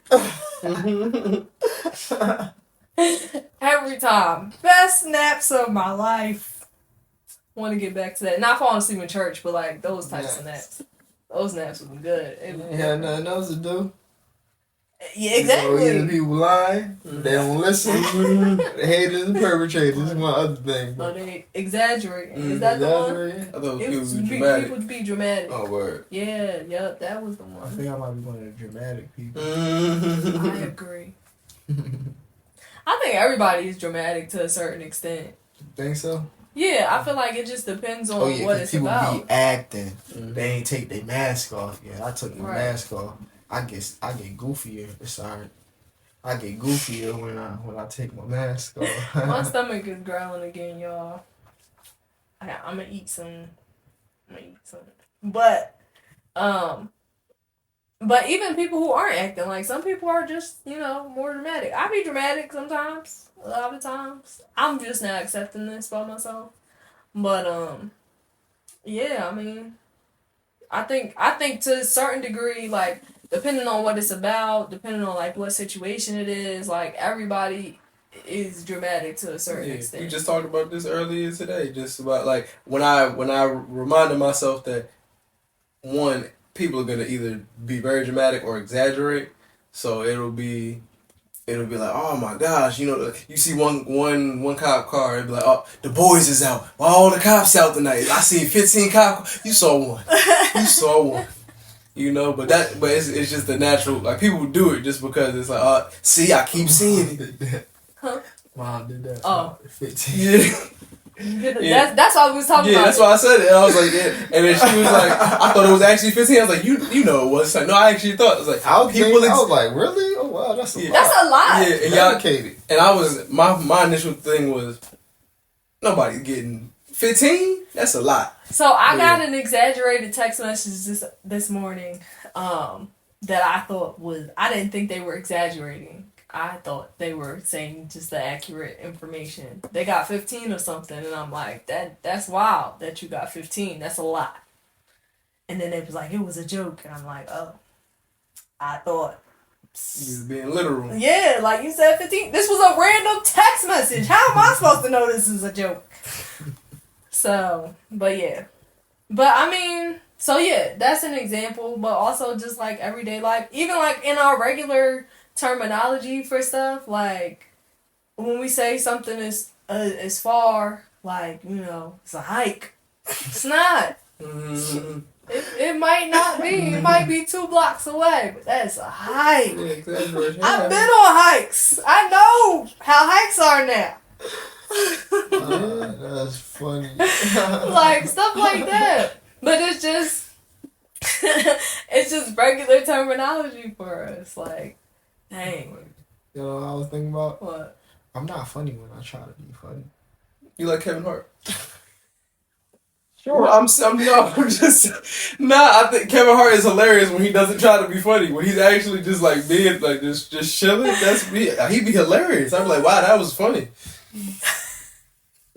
B: Every time. Best naps of my life. Want to get back to that. Not falling asleep in church, but like those types of naps. Those naps would be good.
A: You had nothing else to do.
B: Yeah, exactly.
A: So either people lie, they don't listen. The haters and perpetrators is one other thing.
B: Oh, they exaggerate. Is that the one?
C: I thought
B: It
C: people
B: was
C: would be dramatic.
B: people would be dramatic.
A: Oh, word.
B: Yeah, yep, that was the
A: I
B: one.
A: think I might be one of the dramatic people.
B: I agree. I think everybody is dramatic to a certain extent.
A: Think so?
B: Yeah, I feel like it just depends on what
A: 'cause
B: it's
A: people
B: about.
A: be acting. They ain't take their mask off. Yeah, I took my
B: Right.
A: mask off. I get goofier. It's alright. I get goofier when I take my mask off.
B: My stomach is growling again, y'all. I'm gonna eat some. But even people who aren't acting, like some people are just, more dramatic. I be dramatic sometimes, a lot of times. I'm just not accepting this by myself. But yeah, I mean, I think to a certain degree, like depending on what it's about, depending on like what situation it is, like everybody is dramatic to a certain extent.
C: We just talked about this earlier today, just about like when I reminded myself that one, people are gonna either be very dramatic or exaggerate, so it'll be like, oh my gosh, you see one cop car, it'll be like, oh, the boys is out, all the cops out tonight. I seen 15 cops. You saw one. But it's just the natural, like people do it just because it's like, see, I keep seeing it.
B: Huh?
A: Mom did that.
B: Oh.
A: 15.
C: Yeah.
B: That's what we was talking about.
C: Yeah, that's why I said it. And I was like, yeah. And then she was like, I thought it was actually 15. I was like, you know it was. She's like, no, I actually thought. I was like,
A: I was like, really? Oh wow, that's a lot.
B: That's a lot.
C: Yeah, and
A: Dedicated.
C: And I was my initial thing was nobody's getting 15. That's a lot.
B: So I got an exaggerated text message this morning that I didn't think they were exaggerating. I thought they were saying just the accurate information. They got 15 or something, and I'm like, that's wild that you got 15. That's a lot. And then they was like, it was a joke, and I'm like, oh, I thought.
C: You being literal.
B: Yeah, like you said 15. This was a random text message. How am I supposed to know this is a joke? So, but yeah. But I mean, so yeah, that's an example, but also just like everyday life. Even like in our regular terminology for stuff, like when we say something is far, like, it's a hike. It's not.
C: Mm-hmm.
B: It might not be. It might be 2 blocks away, but that's a hike.
C: Yeah, exaggeration.
B: I've been on hikes. I know how hikes are now.
A: That's funny.
B: Like stuff like that. But it's just regular terminology for us. Like, dang.
A: You know what I was thinking about?
B: What?
A: I'm not funny when I try to be funny.
C: You like Kevin Hart?
A: Sure.
C: I think Kevin Hart is hilarious when he doesn't try to be funny. When he's actually just like being like just chilling, that's me. He'd be hilarious. I'm like, wow, that was funny.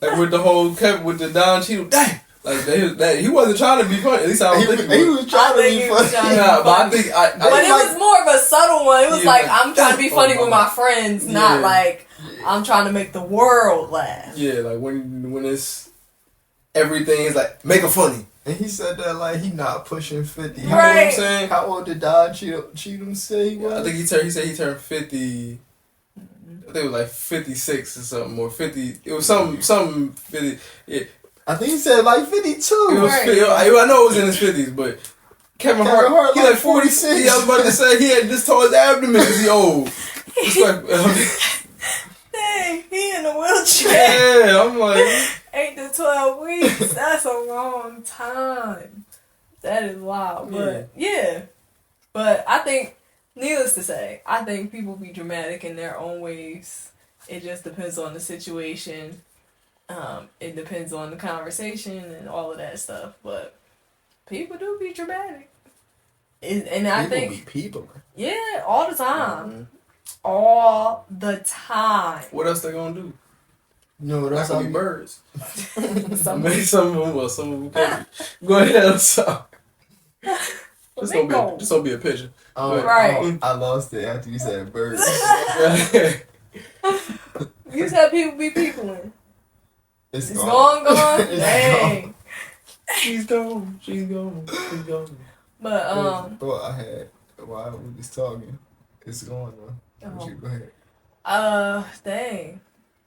C: Like with the whole with the Don Cheadle, dang. Like he wasn't trying to be funny. At least I don't think
A: he was trying to be funny.
C: Nah, but I think
B: but it was more of a subtle one. It was like I'm trying to be funny with my friends, not like I'm trying to make the world laugh.
C: Yeah, like when it's everything is like make it funny.
A: And he said that like he not pushing 50.
B: Right.
C: You know what I'm saying?
A: How old did Don Cheatham say he was?
C: I think he said he turned 50. I think it was like 56 or something, or 50. It was something 50. Yeah.
A: I think he said like 52.
C: It was
B: Right.
C: 50, I know it was in his 50s, but Kevin Hart he like 46. Yeah, I was about to say he had this tall his abdomen because he old. It's like,
B: Dang, he in a wheelchair.
C: yeah, I'm like
B: 8 to 12 weeks. That's a long time. That is wild. But yeah. But I think, needless to say, I think people be dramatic in their own ways. It just depends on the situation. It depends on the conversation and all of that stuff. But people do be dramatic. And I think
A: be people.
B: yeah, all the time. All the time.
C: what else they gonna do?
A: No,
C: That's
A: that's
C: gonna
A: how
C: be
A: you
C: birds.
B: Some
C: Maybe some of them will, some of them can't. Go ahead, so. This gonna be a picture.
B: Right.
A: I lost it after you said birds.
B: You said people be peopling.
A: It's
B: Gone.
A: It's
B: Dang.
A: gone.
C: She's gone. She's gone. She's gone.
B: But
A: thought I had while we was talking. It's gone though.
B: Oh.
A: You go ahead.
B: Dang.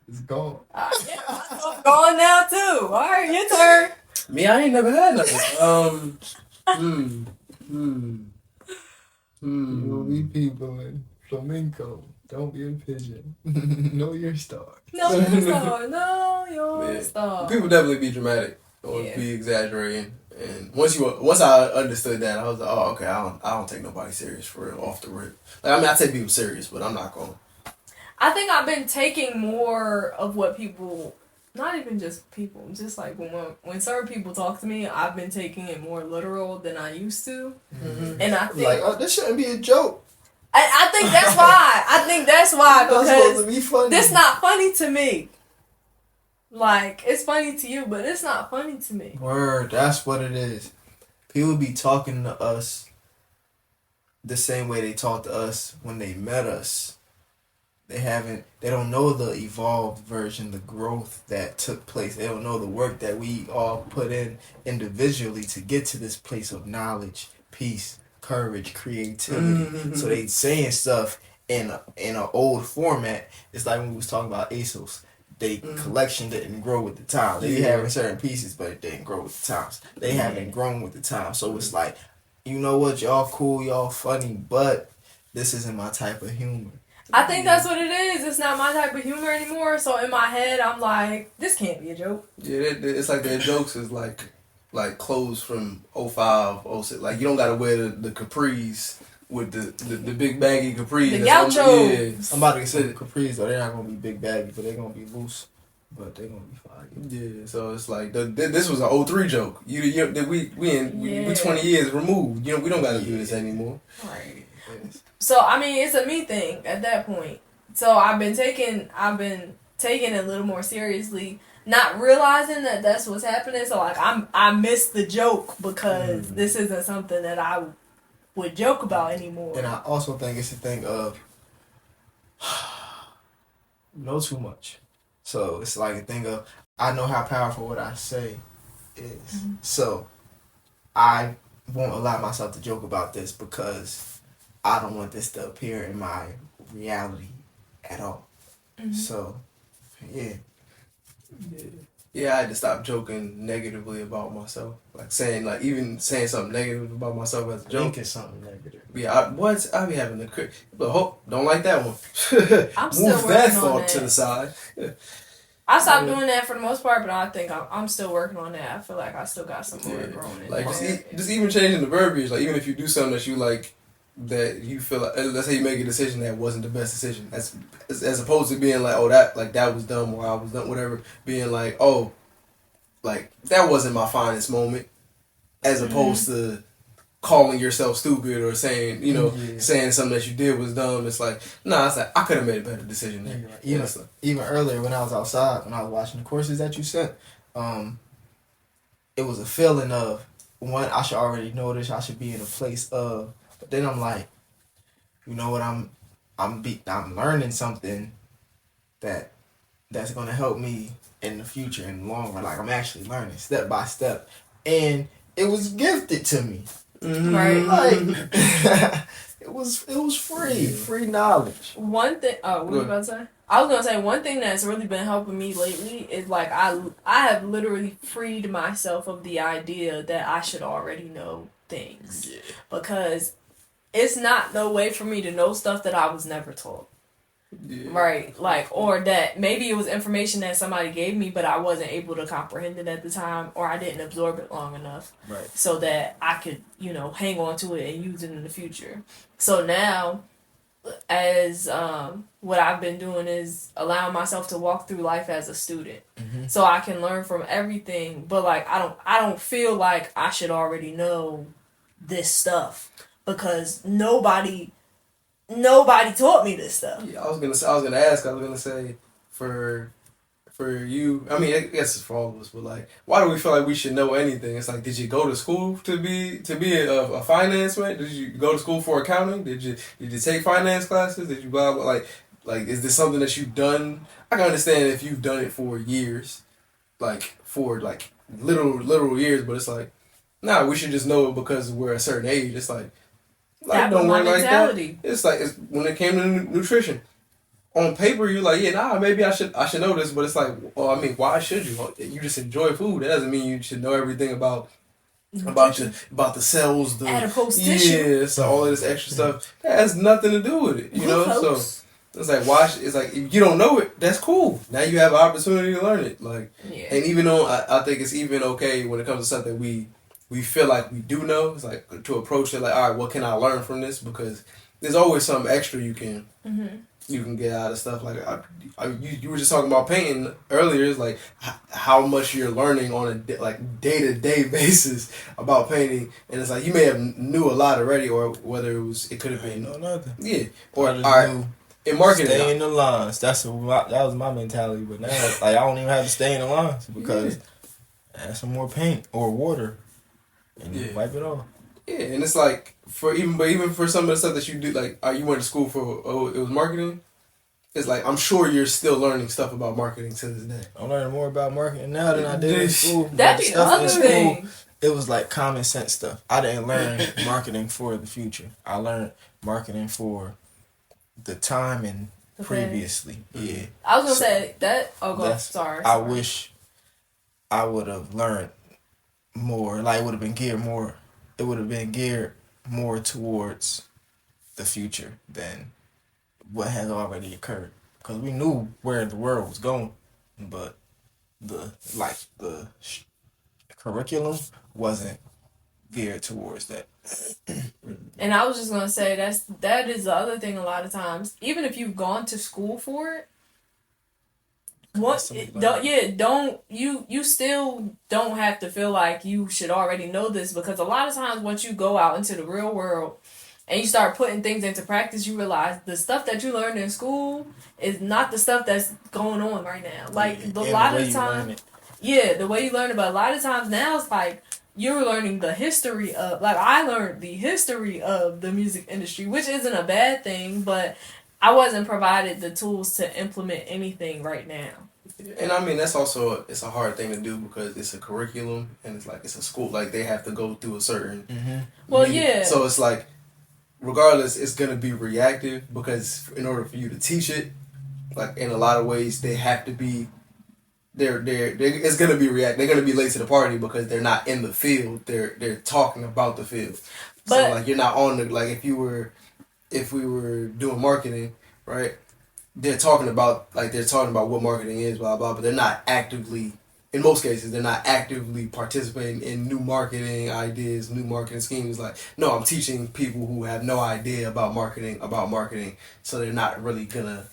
A: It's gone.
B: Yeah, I'm gone now too. All right, your turn.
C: Me, I ain't never had nothing.
A: You'll be people in flamenco. Don't be a pigeon. Know your star.
B: No, your star. No, your star.
C: People definitely be dramatic or be exaggerating. And once I understood that, I was like, oh, okay, I don't take nobody serious for real off the rip. Like, I mean, I take people serious, but I'm not going.
B: I think I've been taking more of what people, not even just people, just like when certain people talk to me, I've been taking it more literal than I used to.
A: Mm-hmm.
B: And I think
A: like, oh, this shouldn't be a joke.
B: I think that's why. I think that's why,
A: It's not supposed to
B: because
A: be funny.
B: this not funny to me. Like, it's funny to you, but it's not funny to me.
A: Word, that's what it is. People be talking to us the same way they talked to us when they met us. They don't know the evolved version, the growth that took place. They don't know the work that we all put in individually to get to this place of knowledge, peace, courage, creativity.
C: Mm-hmm.
A: So they saying stuff in an old format. It's like when we was talking about ASOS. They collection didn't grow with the times. They having certain pieces, but it didn't grow with the times. They haven't grown with the times. So it's like, you know what, y'all cool, y'all funny, but this isn't my type of humor.
B: I think that's what it is. It's not my type of humor anymore. So in my head, I'm like, this can't be a joke.
C: Yeah, it's like their jokes is like clothes from 05, 06. Like, you don't gotta wear the capris with the big baggy capris.
B: The gauchos.
A: I'm about to get some capris though. They're not gonna be big baggy, but they're gonna be loose. But they're gonna be fire.
C: Yeah, so it's like this was an 03 joke. We 20 years removed. You know, we don't gotta do this anymore.
B: Right. So I mean, it's a me thing at that point. So I've been taking it a little more seriously, not realizing that that's what's happening. So like I missed the joke because this isn't something that I would joke about anymore.
A: And I also think it's a thing of know too much. So it's like a thing of I know how powerful what I say is. Mm-hmm. So I won't allow myself to joke about this because I don't want this to appear in my reality at all. Mm-hmm. So, yeah.
C: Yeah, I had to stop joking negatively about myself. Like even saying something negative about myself as a joke.
A: Thinking something negative.
C: Yeah, I be having the but hope don't like that one.
B: I'm still
C: Move that
B: working on
C: thought
B: that.
C: to the side.
B: I stopped doing that for the most part, but I think I'm still working on that. I feel like I still got some more growing.
C: Like just even changing the verbiage. Like even if you do something that you like, that you feel like, let's say you make a decision that wasn't the best decision, as opposed to being like, oh, that was dumb, or I was dumb, whatever. Being like, oh, like that wasn't my finest moment, as opposed to calling yourself stupid or saying, saying something that you did was dumb. It's like, nah, it's like I could have made a better decision there.
A: Even earlier when I was outside, when I was watching the courses that you sent, it was a feeling of, one, I should already know this, I should be in a place of. But then I'm like, you know what? I'm learning something that's gonna help me in the future, in the long run. Like I'm actually learning step by step, and it was gifted to me.
B: Right.
A: Like it was free knowledge.
B: One thing. Oh, what were you about to say? I was gonna say one thing that's really been helping me lately is like I have literally freed myself of the idea that I should already know things because it's not no way for me to know stuff that I was never taught. Yeah. Right, like, or that maybe it was information that somebody gave me, but I wasn't able to comprehend it at the time, or I didn't absorb it long enough, right, so that I could, hang on to it and use it in the future. So now, as what I've been doing is allowing myself to walk through life as a student, so I can learn from everything. But like, I don't feel like I should already know this stuff because nobody taught me this stuff.
C: Yeah, I was gonna say for you, I mean, I guess it's for all of us, but like, why do we feel like we should know anything? It's like, did you go to school to be a finance man? Did you go to school for accounting? Did you take finance classes? Did you blah blah like is this something that you've done? I can understand if you've done it for years, like for like literal years, but it's like, nah, we should just know it because we're a certain age. It's like don't work like that. It's like when it came to nutrition. On paper, you're like, yeah, nah, maybe I should know this, but it's like, well, I mean, why should you? You just enjoy food. That doesn't mean you should know everything about the cells, the
B: adipose tissue.
C: So all of this extra stuff that has nothing to do with it, So it's like, why? It's like, if you don't know it, that's cool. Now you have an opportunity to learn it. Like, and even though I think it's even okay when it comes to something we feel like we do know, it's like to approach it like, all right, what can I learn from this? Because there's always something extra you can. You can get out of stuff. Like you were just talking about painting earlier. It's like how much you're learning on a day-to-day basis about painting, and it's like you may have knew a lot already, or whether it could have been
D: nothing.
C: Yeah, or in marketing,
D: stay in the lines. That was my mentality. But now, like, I don't even have to stay in the lines because add some more paint or water and wipe it off.
C: Yeah, and it's like even for some of the stuff that you do, like you went to school for it was marketing. It's like I'm sure you're still learning stuff about marketing to this day.
D: I'm learning more about marketing now than I did in school.
B: That's the other thing.
D: It was like common sense stuff. I didn't learn marketing for the future. I learned marketing for the time and previously. Yeah.
B: I was gonna say that. Oh, go. Sorry.
D: I wish I would have learned more. Like it would have been geared more. It would have been geared more towards the future than what has already occurred. Because we knew where the world was going, but the curriculum wasn't geared towards that.
B: And I was just gonna say that is the other thing. A lot of times, even if you've gone to school for it, you still don't have to feel like you should already know this, because a lot of times once you go out into the real world and you start putting things into practice, you realize the stuff that you learned in school is not the stuff that's going on right now. Like the way you learn it, but a lot of times now it's like you're learning the history of, like I learned the history of the music industry, which isn't a bad thing, but I wasn't provided the tools to implement anything right now.
C: And I mean, that's also, it's a hard thing to do because it's a curriculum and it's like, it's a school, like they have to go through a certain
B: Well, yeah.
C: So it's like, regardless, it's going to be reactive because in order for you to teach it, like in a lot of ways, they have to be, it's going to be react. They're going to be late to the party because they're not in the field. They're talking about the field. But, so like, you're not on the, like if we were doing marketing, right? They're talking about what marketing is, blah blah, but they're not actively, in most cases, they're not actively participating in new marketing ideas, new marketing schemes. Like, no, I'm teaching people who have no idea about marketing, so they're not really gonna,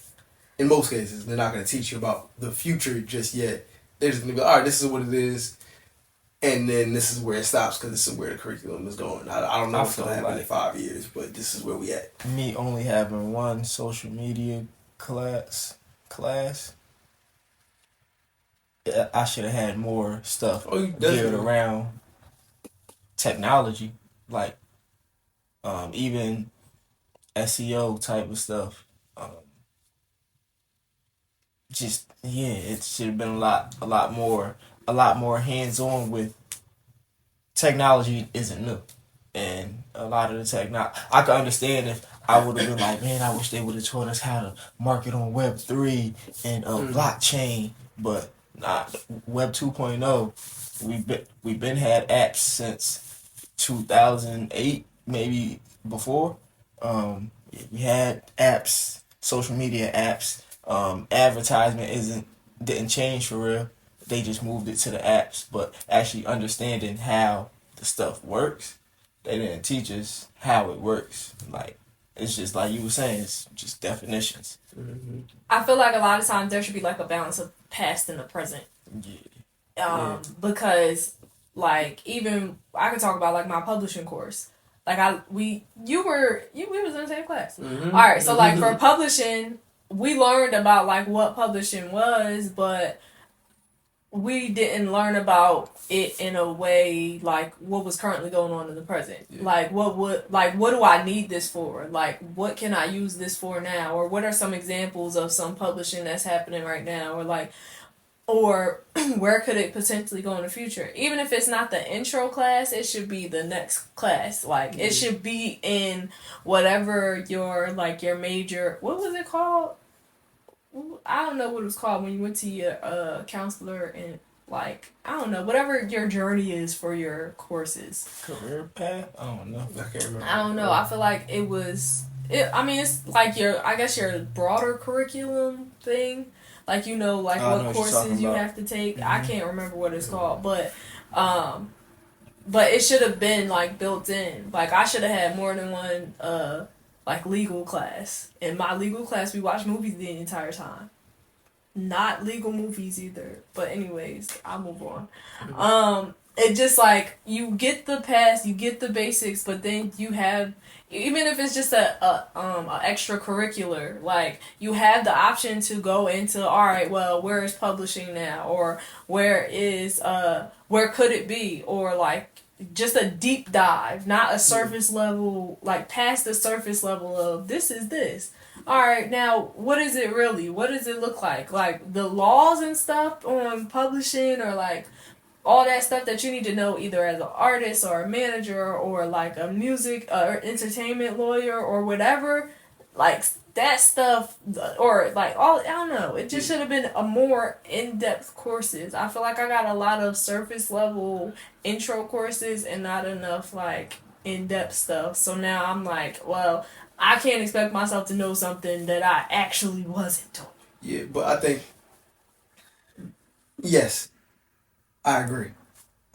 C: in most cases, they're not gonna teach you about the future just yet. They're just gonna be, all right, this is what it is, and then this is where it stops because this is where the curriculum is going. I don't know what's gonna happen in 5 years, but this is where we at.
D: Me only having one social media class, I should have had more stuff geared around technology, like even SEO type of stuff. It should have been a lot more hands on with technology isn't new, and a lot of the technology, I could understand if I would have been like, man, I wish they would have taught us how to market on Web3 and blockchain, but nah, Web 2.0, we've been had apps since 2008, maybe before. We had apps, social media apps. Advertisement didn't change for real. They just moved it to the apps, but actually understanding how the stuff works, they didn't teach us how it works. Like, it's just like you were saying, it's just definitions.
C: Mm-hmm.
B: I feel like a lot of times there should be like a balance of past and the present.
D: Yeah.
B: Because like even I could talk about like my publishing course. Like we was in the same class.
C: Mm-hmm.
B: All right, so like for publishing, we learned about like what publishing was, but we didn't learn about it in a way like what was currently going on in the present.
C: Yeah.
B: Like what do I need this for? Like what can I use this for now? Or what are some examples of some publishing that's happening right now? Or where could it potentially go in the future? Even if it's not the intro class, it should be the next class. Like it should be in whatever your major. What was it called? I don't know what it was called when you went to your counselor and like I don't know whatever your journey is for your courses.
D: Career path? I don't know.
C: I can't remember.
B: I don't know. I feel like it was. I mean, it's like your broader curriculum thing. Like like what courses you have to take. Mm-hmm. I can't remember what it's called, but it should have been like built in. Like I should have had more than one like legal class. In my legal class, we watched movies the entire time. Not legal movies either. But anyways, I'll move on.
C: Mm-hmm.
B: It just like you get the past, you get the basics, but then you have. Even if it's just a extracurricular, like you have the option to go into where is publishing now, or where could it be, or like just a deep dive, not a surface level, like past the surface level of this is this. All right, now what is it really? What does it look like? Like the laws and stuff on publishing, or like all that stuff that you need to know either as an artist or a manager or like a music or entertainment lawyer or whatever, like that stuff, or like I don't know, it just should have been a more in-depth courses. I feel like I got a lot of surface level intro courses and not enough like in-depth stuff. So now I'm like, well, I can't expect myself to know something that I actually wasn't doing.
C: Yeah, but I think yes, I agree.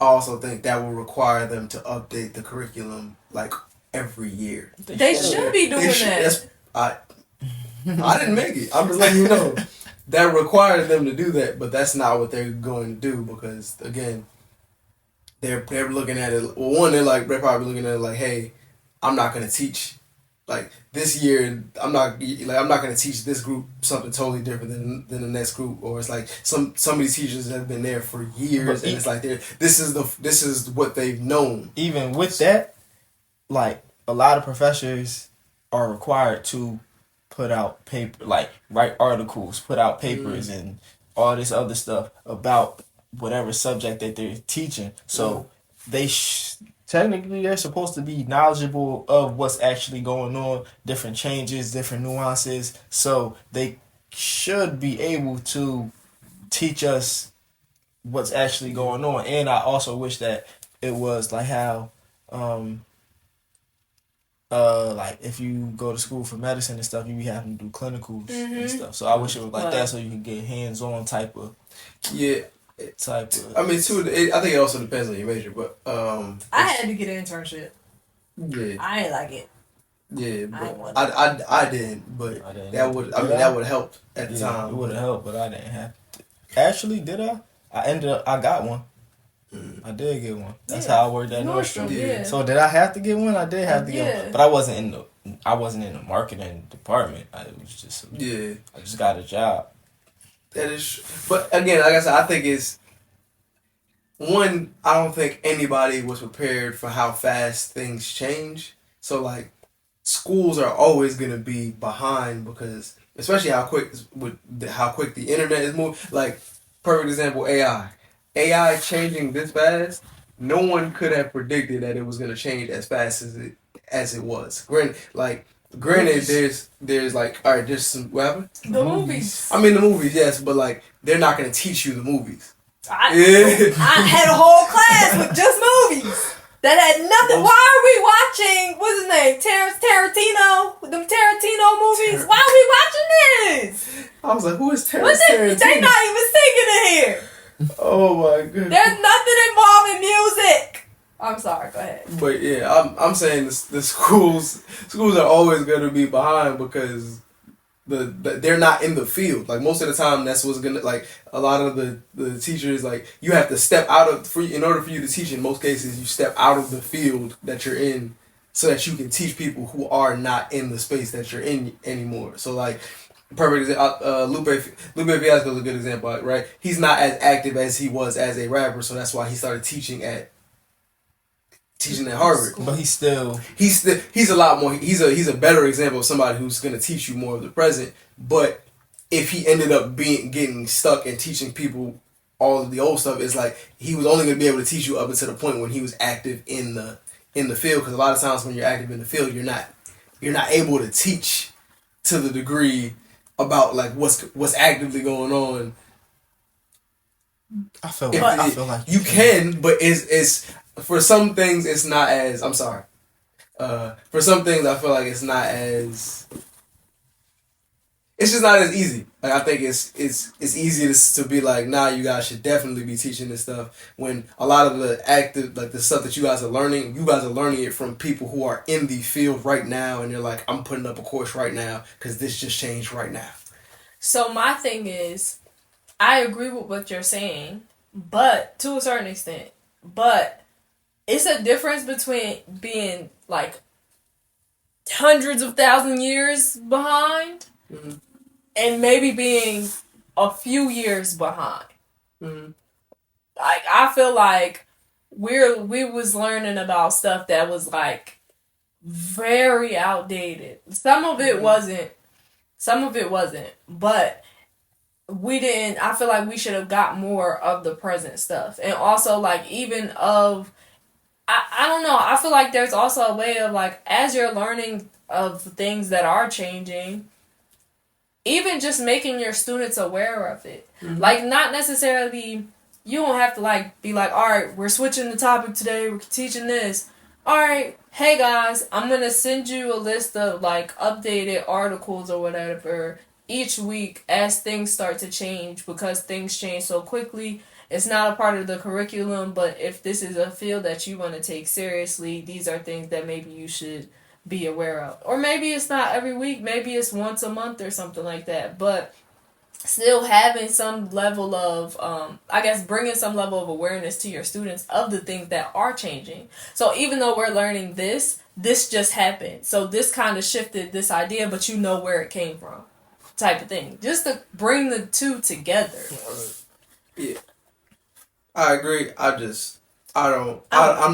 C: I also think that will require them to update the curriculum like every year.
B: They should be doing that.
C: I didn't make it. I'm just letting you know. That requires them to do that, but that's not what they're going to do because again, they're looking at it. Well, one, they're probably looking at it like, hey, I'm not going to teach. Like this year, I'm not going to teach this group something totally different than the next group. Or it's like some of these teachers have been there for years, and it's like this is what they've known.
D: Even with that, like a lot of professors are required to put out paper, like write articles, put out papers, and all this other stuff about whatever subject that they're teaching. So they technically they're supposed to be knowledgeable of what's actually going on, different changes, different nuances. So they should be able to teach us what's actually going on. And I also wish that it was like how like if you go to school for medicine and stuff, you be having to do clinicals and stuff. So I wish it was like that, so you can get hands-on type of.
C: I mean, too. I think it also depends on your major, but
B: I had to get an internship.
C: Yeah,
B: I ain't like it.
C: Yeah, but I didn't, but that would have helped at the time.
D: It would have helped, but I didn't have to. Actually, did I? I got one. I did get one. That's how I worked at Nordstrom.
B: Yeah.
D: So did I have to get one? I did have to get one, but I wasn't in the marketing department. I just got a job.
C: That is, but again, like I said, I think it's one. I don't think anybody was prepared for how fast things change. So like, schools are always gonna be behind because, especially how quick the internet is moving. Like, perfect example, AI changing this fast. no one could have predicted that it was gonna change as fast as it was. Granted, there's like, all right, there's some what happened?
B: The movies.
C: I mean, the movies, yes, but like they're not gonna teach you the movies.
B: I had a whole class with just movies that had nothing. Why are we watching? What's his name? Tarantino. Them Tarantino movies. Why are we watching this?
C: I was like, who is Tarantino?
B: They not even singing in here.
C: Oh my goodness.
B: There's nothing involving music. I'm sorry. Go ahead.
C: But yeah, I'm saying the schools are always gonna be behind because they're not in the field. Like most of the time, that's what's gonna like a lot of the teachers like you have to step out of in order for you to teach. In most cases, you step out of the field that you're in so that you can teach people who are not in the space that you're in anymore. So like perfect example, Lupe Fiasco is a good example, right? He's not as active as he was as a rapper, so that's why he started teaching at Harvard.
D: But he's
C: a lot more. He's a better example of somebody who's going to teach you more of the present. But if he ended up getting stuck and teaching people all of the old stuff, it's like he was only going to be able to teach you up until the point when he was active in the field. Because a lot of times when you're active in the field, you're not able to teach to the degree about like what's actively going on.
D: I feel like
C: you can, but it's for some things it's not as I'm sorry. For some things I feel like it's just not as easy. Like I think it's easy to be like, nah, you guys should definitely be teaching this stuff when a lot of the active like the stuff that you guys are learning it from people who are in the field right now and they're like, I'm putting up a course right now because this just changed right now.
B: So my thing is, I agree with what you're saying, but to a certain extent, but it's a difference between being like hundreds of thousand years behind and maybe being a few years behind. Like I feel like we was learning about stuff that was like very outdated. Some of it wasn't, but we didn't. I feel like we should have got more of the present stuff, and also like even of. I don't know. I feel like there's also a way of like as you're learning of things that are changing, even just making your students aware of it. Like not necessarily you don't have to like be like, all right, we're switching the topic today. We're teaching this. All right, hey guys, I'm gonna send you a list of like updated articles or whatever each week as things start to change because things change so quickly. It's not a part of the curriculum, but if this is a field that you want to take seriously, these are things that maybe you should be aware of. Or maybe it's not every week, maybe it's once a month or something like that. But still having some level of, bringing some level of awareness to your students of the things that are changing. So even though we're learning this just happened. So this kind of shifted this idea, but you know where it came from type of thing. Just to bring the two together.
C: Yeah. I agree. I'm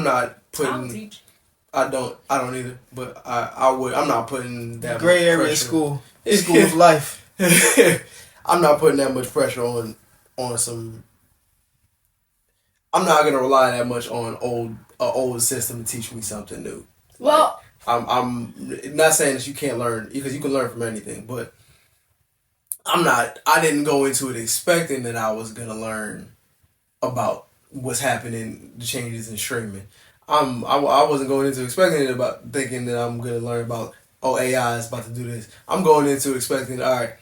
C: not putting. I don't either. But I would. I'm not putting that
D: Grae area
C: pressure.
D: school of life.
C: I'm not putting that much pressure on some. I'm not gonna rely that much on old system to teach me something new.
B: Well,
C: I'm not saying that you can't learn because you can learn from anything, but I didn't go into it expecting that I was gonna learn about what's happening, the changes in streaming. I wasn't going into expecting it about thinking that I'm gonna learn about AI is about to do this. I'm going into expecting all right,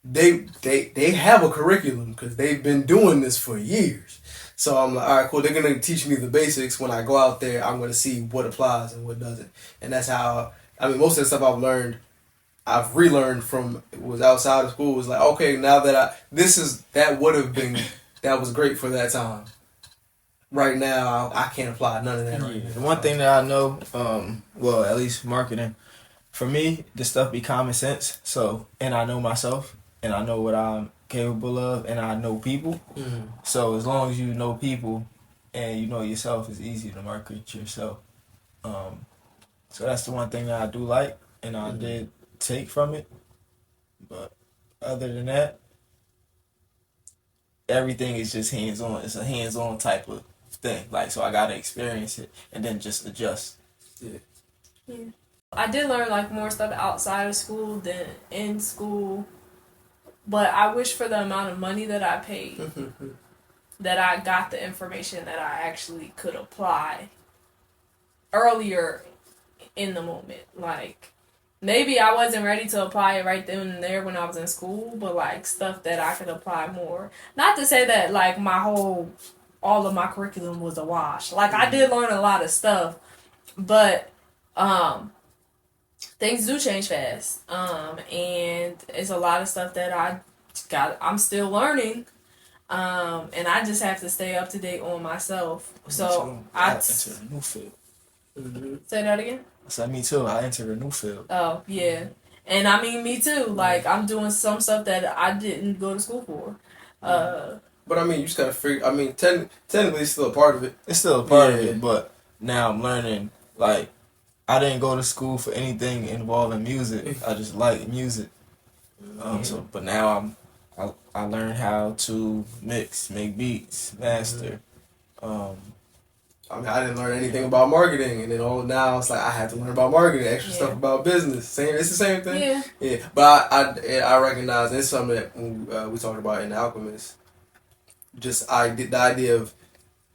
C: they have a curriculum because they've been doing this for years. So I'm like, all right, cool. They're gonna teach me the basics. When I go out there, I'm gonna see what applies and what doesn't. And that's how most of the stuff I've relearned from was outside of school. Was like, okay, now that that was great for that time. Right now, I can't apply none of that. Right now.
D: The one thing that I know, at least marketing, for me, the stuff be common sense. So, and I know myself, and I know what I'm capable of, and I know people. So as long as you know people, and you know yourself, it's easy to market yourself. So that's the one thing that I do like, and I did take from it. But other than that, everything is just hands-on. It's a hands-on type of thing. Like, so I gotta experience it and then just adjust.
B: Yeah. I did learn like more stuff outside of school than in school, but I wish for the amount of money that I paid that I got the information that I actually could apply earlier in the moment. Like, maybe I wasn't ready to apply it right then and there when I was in school, but like stuff that I could apply more. Not to say that like all of my curriculum was a wash. Like, I did learn a lot of stuff, but things do change fast. And it's a lot of stuff that I'm still learning. And I just have to stay up to date on myself. So I
D: enter a new field.
B: Say that again?
D: I said, me too. I entered a new field.
B: Oh, yeah. And I mean, me too. Like, I'm doing some stuff that I didn't go to school for.
C: But I mean, you just gotta figure. I mean, technically, it's still a part of it.
D: It's still a part of it, but now I'm learning. Like, I didn't go to school for anything involving music. I just like music. But now I learned how to mix, make beats, master.
C: I mean, I didn't learn anything about marketing, and then now it's like I had to learn about marketing, extra stuff about business. It's the same thing. Yeah. But I recognize it's something that we talked about in The Alchemist. Just the idea of,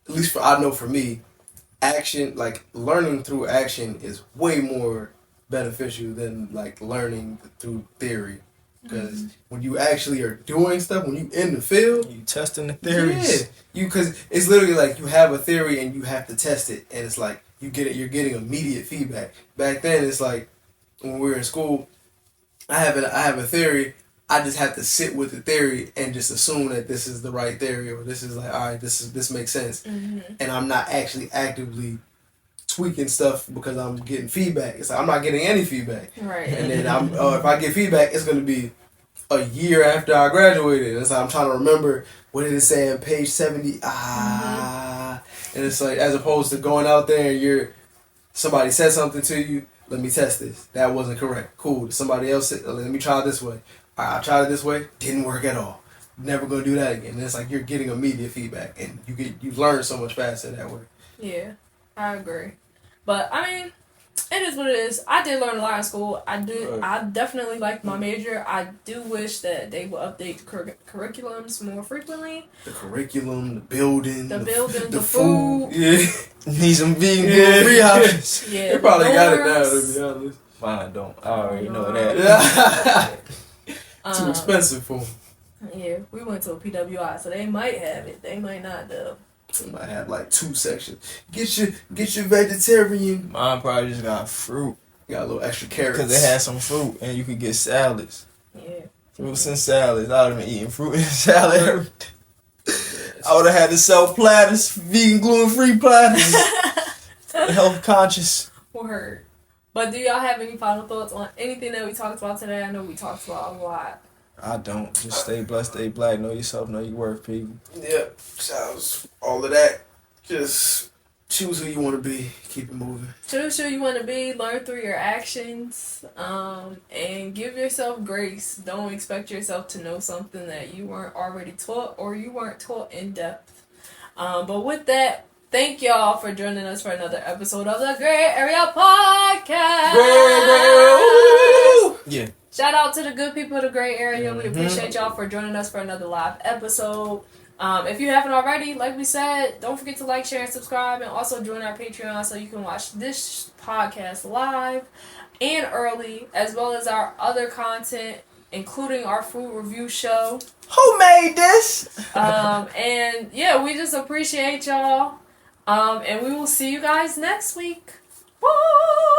C: at least I know for me, action, like learning through action is way more beneficial than like learning through theory. Because when you actually are doing stuff, when you in the field,
D: you testing the theories.
C: Yeah, because it's literally like you have a theory and you have to test it, and it's like you're getting immediate feedback. Back then, it's like when we were in school, I have a theory. I just have to sit with the theory and just assume that this is the right theory, or this is like, all right, this makes sense, and I'm not actually actively tweaking stuff because I'm getting feedback. It's like I'm not getting any feedback,
B: right?
C: And then if I get feedback, it's gonna be a year after I graduated. And so I'm trying to remember what did it say on page 70. And it's like, as opposed to going out there and somebody said something to you. Let me test this. That wasn't correct. Cool. Somebody else said, let me try it this way. All right, I tried it this way. Didn't work at all. Never gonna do that again. And it's like you're getting immediate feedback, and you learn so much faster that way.
B: Yeah, I agree. But I mean, it is what it is. I did learn a lot in school. I definitely liked my major. I do wish that they would update curriculums more frequently.
C: The curriculum, the building,
B: the food.
C: Yeah,
D: need some vegan free options.
B: Yeah,
C: they probably got it now. To be honest,
D: mine don't. I already know that.
C: Too expensive for them.
B: Yeah, we went to a PWI, so they might have it. They might not though.
C: They might have like 2 sections. Get your vegetarian.
D: Mine probably just got fruit.
C: Got a little extra carrots.
D: Because they had some fruit and you could get salads.
B: Yeah.
D: Fruits and salads. I would have been eating fruit and salad every day. I would have had the self platters, vegan gluten-free platters. Health conscious.
B: Word. But do y'all have any final thoughts on anything that we talked about today? I know we talked about a lot.
D: I don't. Just stay blessed, stay black, know yourself, know your worth, people.
C: Yep. Sounds all of that. Just choose who you want to be. Keep it moving.
B: Choose who you want to be. Learn through your actions. And give yourself grace. Don't expect yourself to know something that you weren't already taught or you weren't taught in depth. But with that, thank y'all for joining us for another episode of the Grae Area Podcast.
D: Yeah.
B: Shout out to the good people of the Grae Area. We appreciate y'all for joining us for another live episode. If you haven't already, like we said, don't forget to like, share, and subscribe, and also join our Patreon so you can watch this podcast live and early, as well as our other content, including our food review show.
D: Who made this?
B: And yeah, we just appreciate y'all. And we will see you guys next week. Bye!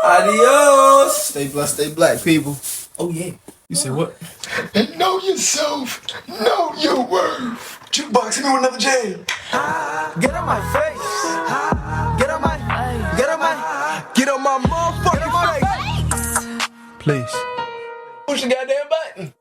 C: Adios!
D: Stay blessed, stay black, people.
C: Oh, yeah.
D: You said what?
E: Know yourself. Know your worth. Jukebox, hit me with another jam.
F: Get on my face. Get on my motherfucking face.
D: Please.
F: Push the goddamn button.